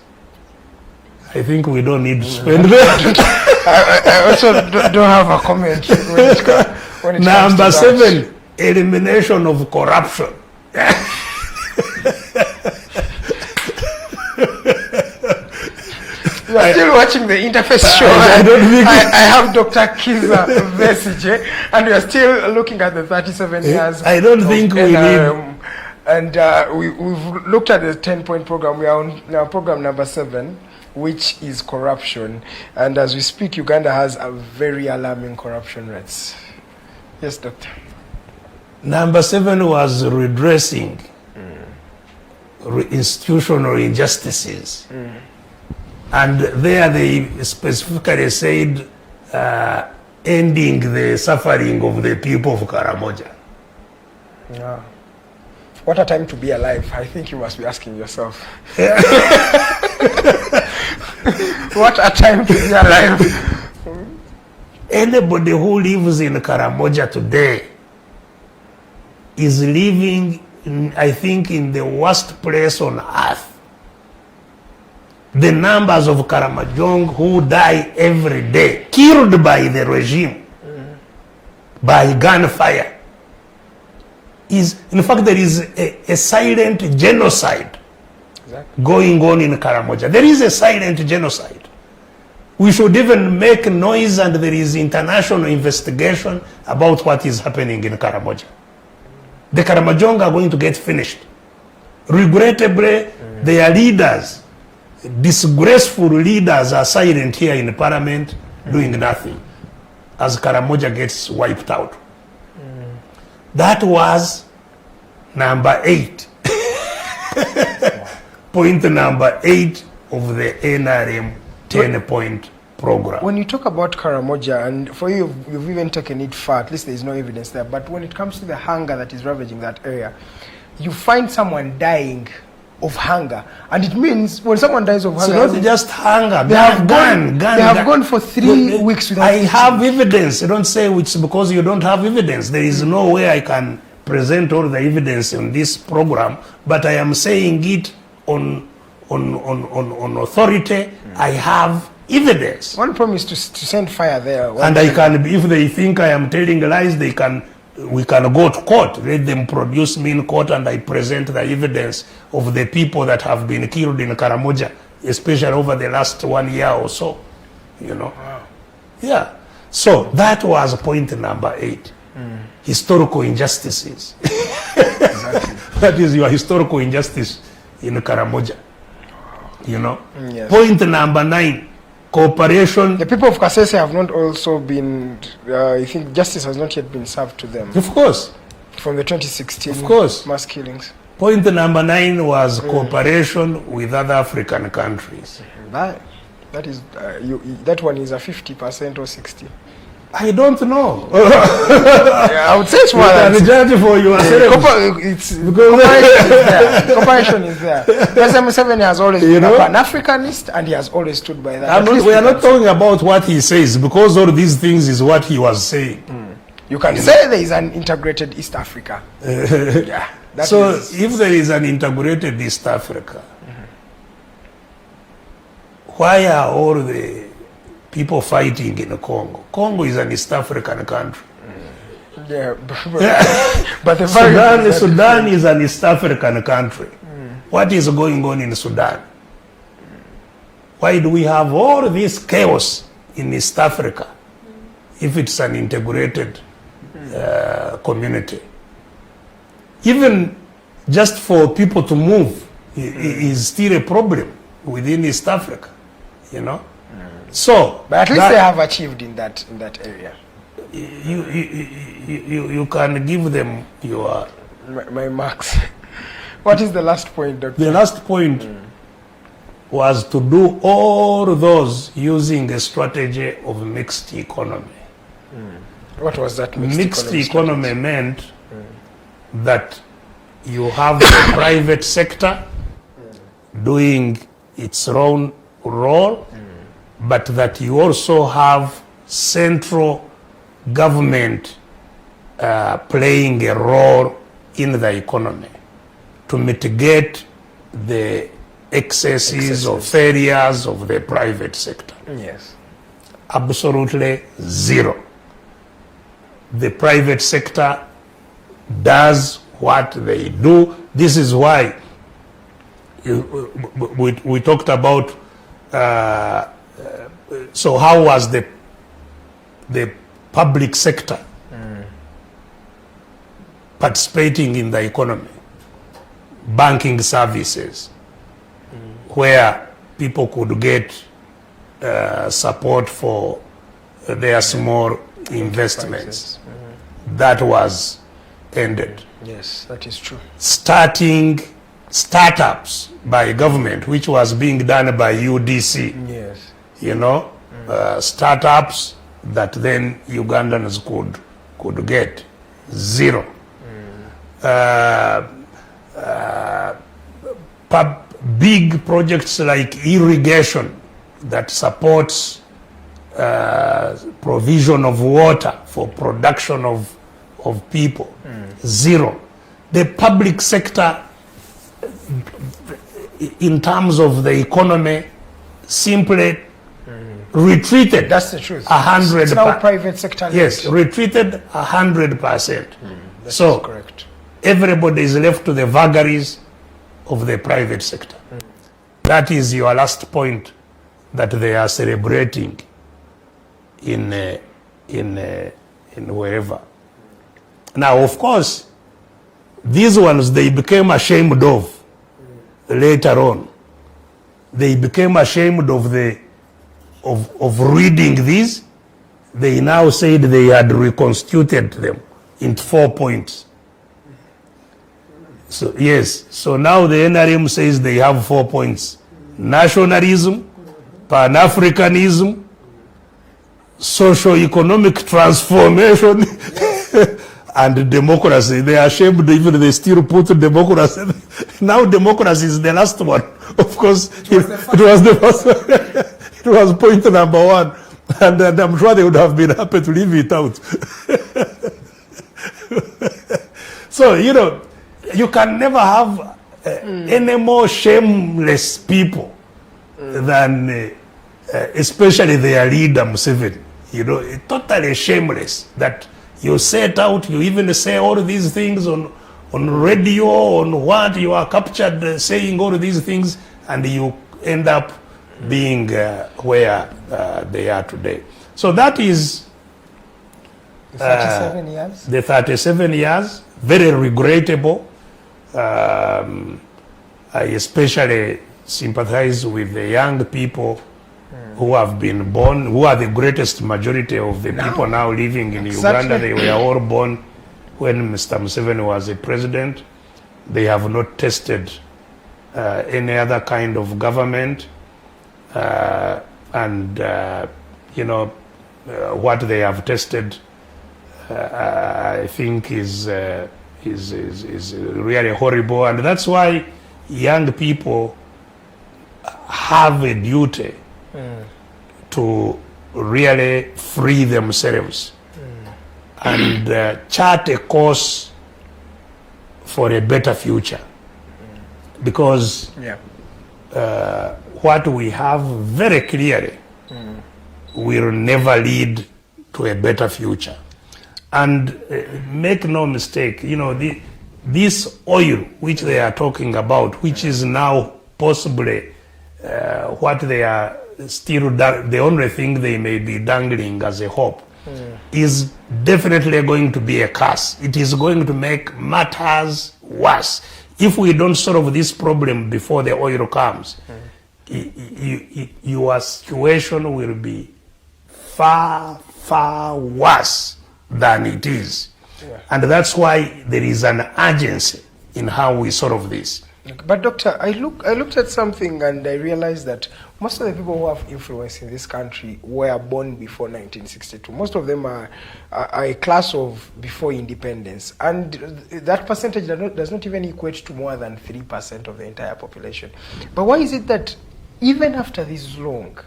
I think we don't need to spend that. I also don't have a comment when it Number comes to 7, elimination of corruption. You are still watching the Interface show. I have Dr. Kizza Besigye, and we are still looking at the 37 years. I don't think we need. And we've looked at the 10-point program. We are on now program number 7, which is corruption. And as we speak, Uganda has a very alarming corruption rates. Yes, Doctor. Number 7 was redressing institutional injustices. And there they specifically said ending the suffering of the people of Karamoja. Yeah. What a time to be alive. I think you must be asking yourself. What a time to be alive. Anybody who lives in Karamoja today is living, I think, in the worst place on earth. The numbers of Karamojong who die every day, killed by the regime, by gunfire, is, in fact, there is a silent genocide going on in Karamoja. There is a silent genocide. We should even make noise, and there is international investigation about what is happening in Karamoja. The Karamojong are going to get finished. Regrettably, their leaders, disgraceful leaders, are silent here in Parliament, doing nothing, as Karamoja gets wiped out. That was number 8. Point number 8 of the NRM 10-point program. When you talk about Karamoja, and for you, you've even taken it far, at least there is no evidence there, but when it comes to the hunger that is ravaging that area, you find someone dying of hunger, and it means when someone dies of hunger, it's not just hunger. They have gone for 3 weeks without I have evidence. Don't say it's because you don't have evidence. There is no way I can present all the evidence in this program, but I am saying it on authority. I have evidence. One promise to send fire there. And I can, if they think I am telling lies, we can go to court. Let them produce me in court, and I present the evidence of the people that have been killed in Karamoja, especially over the last 1 year or so. You know? Wow. Yeah. So that was point number 8. Historical injustices. Exactly. That is your historical injustice in Karamoja. You know? Yes. Point number 9. Cooperation. The people of Kasese have not also been, I think justice has not yet been served to them. Of course. From the 2016 of course. mass killings. Point number 9 was cooperation with other African countries. That is, that one is a 50% or 60%. I don't know. Yeah, I would say it's more than judge for you. Cooperation is there. President Museveni has always been a Pan-Africanist, and he has always stood by that. We are not talking about what he says, because all these things is what he was saying. You can say there is an integrated East Africa. Yeah. So if there is an integrated East Africa, why are all the people fighting in Congo? Congo is an East African country. Yeah, but the Sudan is an East African country. What is going on in Sudan? Why do we have all this chaos in East Africa if it's an integrated community? Even just for people to move is still a problem within East Africa, you know. So, but at least they have achieved in that area. You can give them your my marks. What is the last point, Doctor? The last point was to do all those using a strategy of mixed economy. What was that mixed economy meant that you have the private sector doing its own role, but that you also have central government playing a role in the economy to mitigate the excesses or failures of the private sector. Yes. Absolutely zero. The private sector does what they do. This is why we talked about so how was the public sector participating in the economy? Banking services, where people could get support for their small investments. That was ended. Yes, that is true. Starting startups by government, which was being done by UDC. Yes. You know, startups that then Ugandans could get. Zero. Big projects like irrigation that supports provision of water for production of people. Zero. The public sector, in terms of the economy, simply retreated. That's the truth. 100%. It's now private sector. Yes, retreated 100%. That's correct. everybody is left to the vagaries of the private sector. That is your last point that they are celebrating in wherever. Now, of course, these ones they became ashamed of later on. They became ashamed of reading these. They now said they had reconstituted them into 4 points. So yes, so now the NRM says they have 4 points: nationalism, Pan-Africanism, socio-economic transformation, and democracy. They are ashamed even they still put democracy. Now democracy is the last one. Of course, it was the first one. It was point number 1. And I'm sure they would have been happy to leave it out. So, you know, you can never have any more shameless people than especially their leader Museveni. You know, totally shameless that you set out, you even say all these things on radio, on what you are captured saying all these things, and you end up being where they are today. So that is The 37 years? The 37 years, very regrettable. I especially sympathize with the young people who have been born, who are the greatest majority of the people now living in Uganda. They were all born when Mr. Museveni was a president. They have not tested any other kind of government. You know, what they have tested, I think is really horrible. And that's why young people have a duty to really free themselves and chart a course for a better future. Because what we have very clearly will never lead to a better future. And make no mistake, you know, this oil which they are talking about, which is now possibly what they are still, the only thing they may be dangling as a hope, is definitely going to be a curse. It is going to make matters worse. If we don't solve this problem before the oil comes, your situation will be far, far worse than it is. And that's why there is an urgency in how we solve this. But doctor, I looked at something and I realized that most of the people who have influence in this country were born before 1962. Most of them are a class of before independence. And that percentage does not even equate to more than 3% of the entire population. But why is it that even after this long,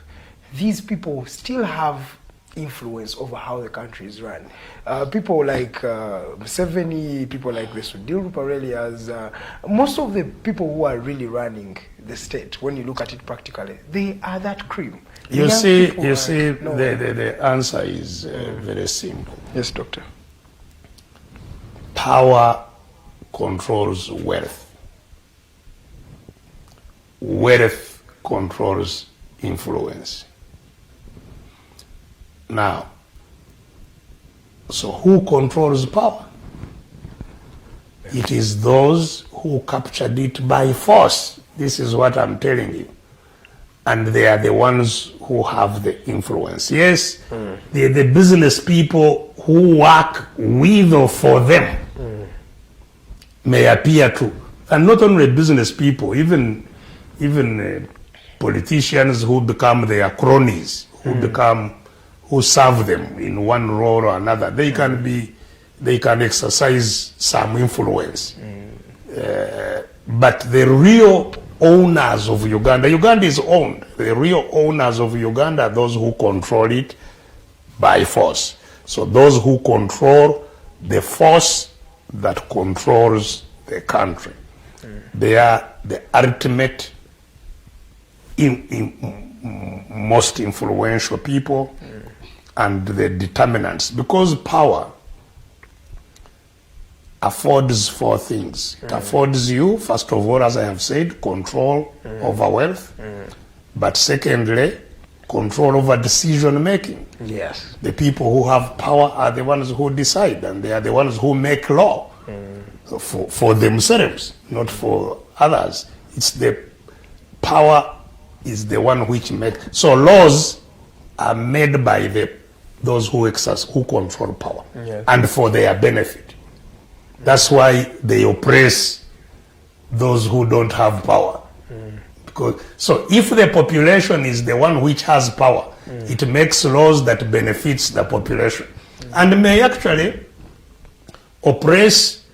these people still have influence over how the country is run? People like Museveni, people like the Sudil Ruparelias, most of the people who are really running the state, when you look at it practically, they are that cream. You see, the answer is very simple. Yes, doctor. Power controls wealth. Wealth controls influence. Now, so who controls power? It is those who captured it by force. This is what I'm telling you. And they are the ones who have the influence. Yes, the business people who work with or for them may appear to. And not only business people, even politicians who become their cronies, who serve them in one role or another, they can exercise some influence. But the real owners of Uganda is owned. The real owners of Uganda are those who control it by force. So those who control the force that controls the country. They are the ultimate, most influential people and the determinants. Because power affords four things. It affords you, first of all, as I have said, control over wealth. But secondly, control over decision making. Yes. The people who have power are the ones who decide, and they are the ones who make law for themselves, not for others. It's the power is the one which makes. So laws are made by those who control power, and for their benefit. That's why they oppress those who don't have power. So if the population is the one which has power, it makes laws that benefits the population, and may actually oppress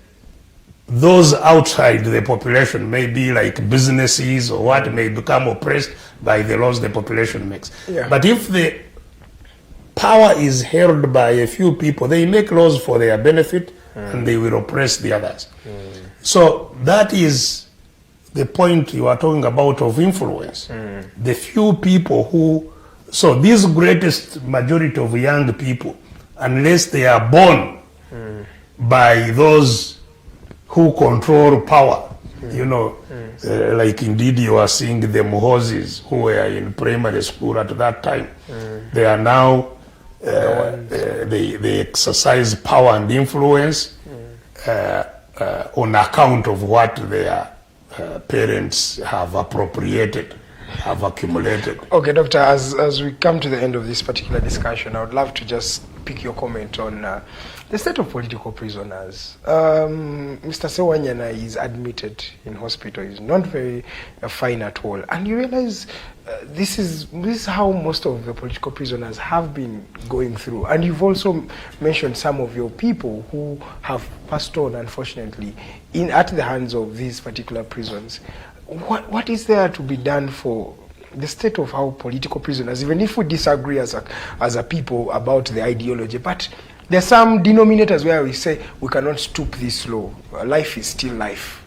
those outside the population, maybe like businesses or what, may become oppressed by the laws the population makes. But if the power is held by a few people, they make laws for their benefit, and they will oppress the others. So that is the point you are talking about of influence. The few people who, so this greatest majority of young people, unless they are born by those who control power, you know, like indeed you are seeing the Muhozis who were in primary school at that time. They are now, they exercise power and influence on account of what their parents have appropriated, have accumulated. Okay, Doctor, as we come to the end of this particular discussion, I would love to just pick your comment on the state of political prisoners. Mr. Sewanyana is admitted in hospital. He's not very fine at all. And you realize this is how most of the political prisoners have been going through. And you've also mentioned some of your people who have passed on, unfortunately, at the hands of these particular prisons. What is there to be done for the state of how political prisoners, even if we disagree as a people about the ideology, but there are some denominators where we say we cannot stoop this low. Life is still life.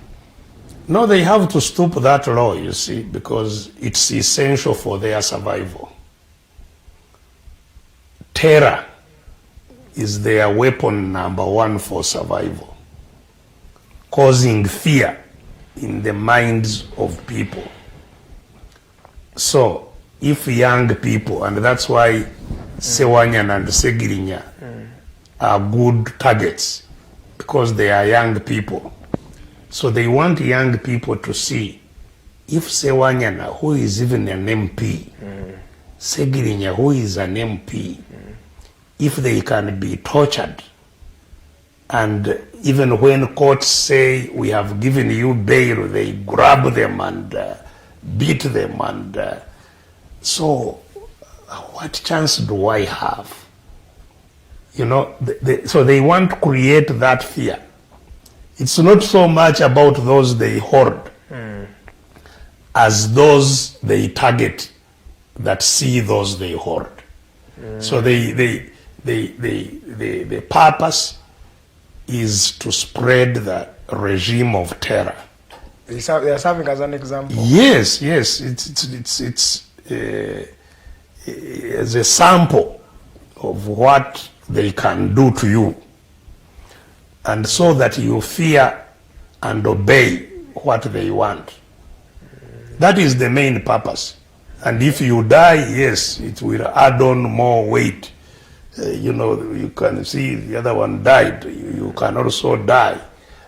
No, they have to stoop that low, you see, because it's essential for their survival. Terror is their weapon number one for survival, causing fear in the minds of people. So, if young people, and that's why Sewanyana and Segirinya are good targets, because they are young people. So they want young people to see if Sewanyana, who is even an MP, Segirinya, who is an MP, if they can be tortured, and even when courts say we have given you bail, they grab them and beat them, and so what chance do I have? You know, so they want to create that fear. It's not so much about those they hoard as those they target that see those they hoard. So the purpose is to spread the regime of terror. They are serving as an example. Yes, it's as a sample of what they can do to you, and so that you fear and obey what they want. That is the main purpose. And if you die, yes, it will add on more weight. You know, you can see the other one died. You can also die.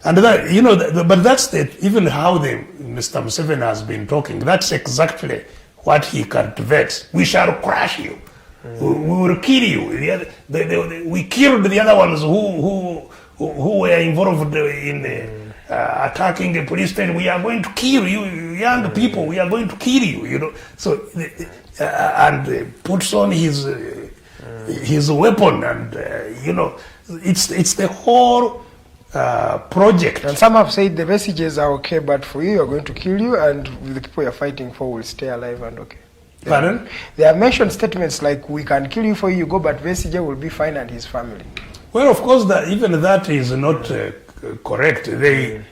And that, you know, but that's even how Mr. Museveni has been talking. That's exactly what he cultivates. We shall crush you. We will kill you. We killed the other ones who were involved in attacking the police station. We are going to kill you, young people. We are going to kill you. You know. So and puts on his weapon, and you know, it's the whole project. And some have said the messages are okay, but for you, are going to kill you, and the people you're fighting for will stay alive and okay. Pardon? They have mentioned statements like, we can kill you for you go, but Besigye will be fine and his family. Well, of course, even that is not correct. They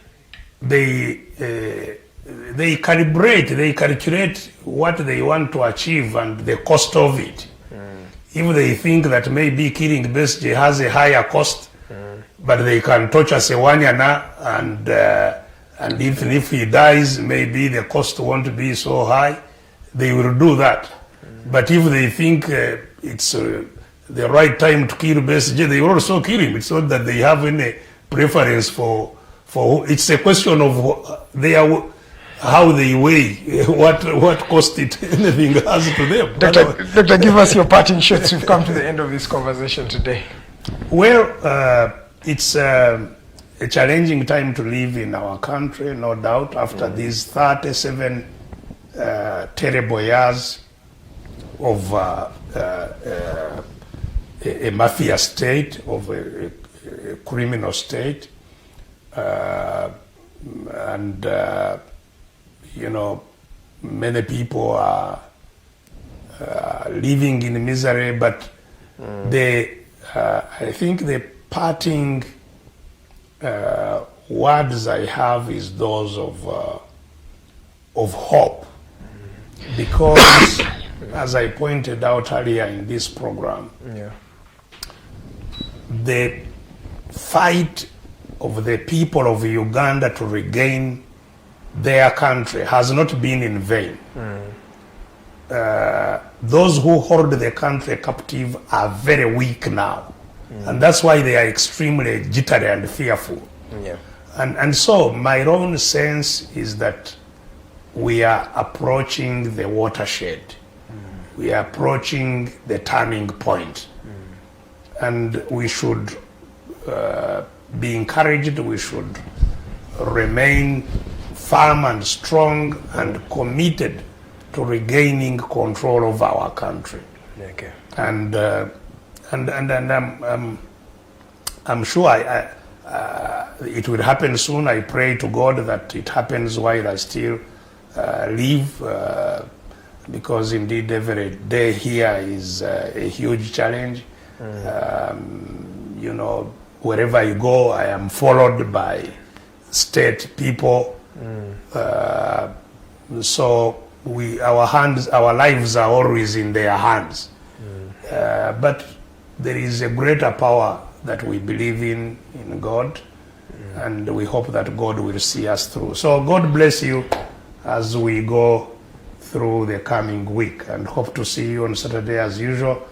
calibrate, they calculate what they want to achieve and the cost of it. If they think that maybe killing Besigye has a higher cost, but they can torture Sewanyana, and even if he dies, maybe the cost won't be so high. They will do that. But if they think it's the right time to kill Besigye, they will also kill him. It's not that they have any preference for it's a question of how they weigh what cost it anything has to them. Doctor, give us your parting shots. We've come to the end of this conversation today. Well, it's a challenging time to live in our country, no doubt, after these 37 terrible years of a mafia state, of a criminal state, and you know, many people are living in misery, but I think the parting words I have is those of hope, because as I pointed out earlier in this program, the fight of the people of Uganda to regain their country has not been in vain. Those who hold the country captive are very weak now, and that's why they are extremely jittery and fearful. And so my own sense is that we are approaching the watershed. We are approaching the turning point, and we should be encouraged. We should remain firm and strong and committed to regaining control of our country. And I'm sure it will happen soon. I pray to God that it happens while I still live, because indeed every day here is a huge challenge. You know, wherever you go, I am followed by state people. So our lives are always in their hands. But there is a greater power that we believe in God, and we hope that God will see us through. So God bless you as we go through the coming week, and hope to see you on Saturday as usual.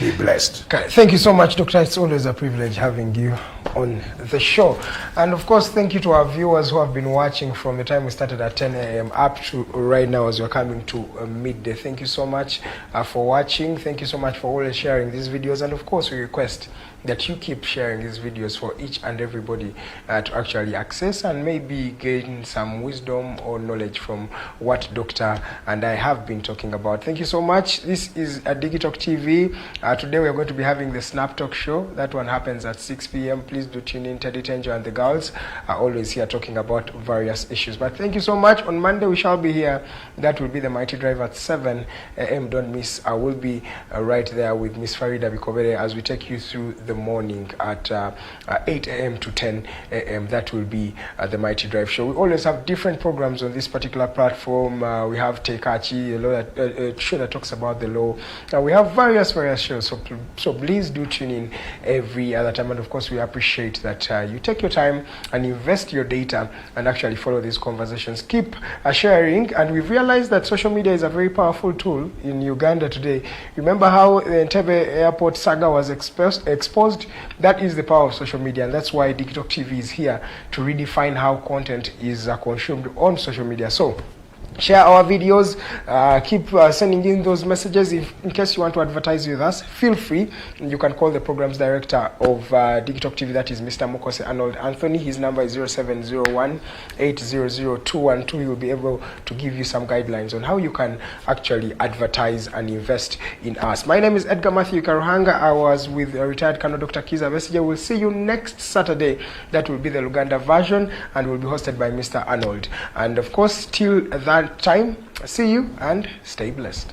Be blessed. Okay. Thank you so much, Doctor. It's always a privilege having you on the show. And of course, thank you to our viewers who have been watching from the time we started at 10 a.m. up to right now as we're coming to midday. Thank you so much for watching. Thank you so much for always sharing these videos. And of course, we request that you keep sharing these videos for each and everybody to actually access and maybe gain some wisdom or knowledge from what Doctor and I have been talking about. Thank you so much. This is Digitalk TV. Today we are going to be having the Snap Talk show. That one happens at 6 p.m. Please do tune in. Teddy Tenjo and the girls are always here talking about various issues. But thank you so much. On Monday we shall be here. That will be the Mighty Drive at 7 a.m. Don't miss. I will be right there with Miss Farida Bikobere as we take you through the morning at 8 a.m. to 10 a.m. That will be the Mighty Drive show. We always have different programs on this particular platform. We have Tekachi, a show that talks about the law. We have various shows. So please do tune in every other time. And of course, we appreciate that you take your time and invest your data and actually follow these conversations. Keep sharing. And we've realized that social media is a very powerful tool in Uganda today. Remember how the Entebbe airport saga was exposed? That is the power of social media. And that's why Digitalk TV is here to redefine how content is consumed on social media. So share our videos, keep sending in those messages. In case you want to advertise with us, feel free. You can call the programs director of Digitalk TV, that is Mr. Mokose Arnold Anthony. His number is 0701-800-212. He will be able to give you some guidelines on how you can actually advertise and invest in us. My name is Edgar Matthew Karuhanga. I was with retired Colonel Dr. Kizza Besigye. We'll see you next Saturday. That will be the Uganda version and will be hosted by Mr. Arnold. And of course, till that time, see you and stay blessed.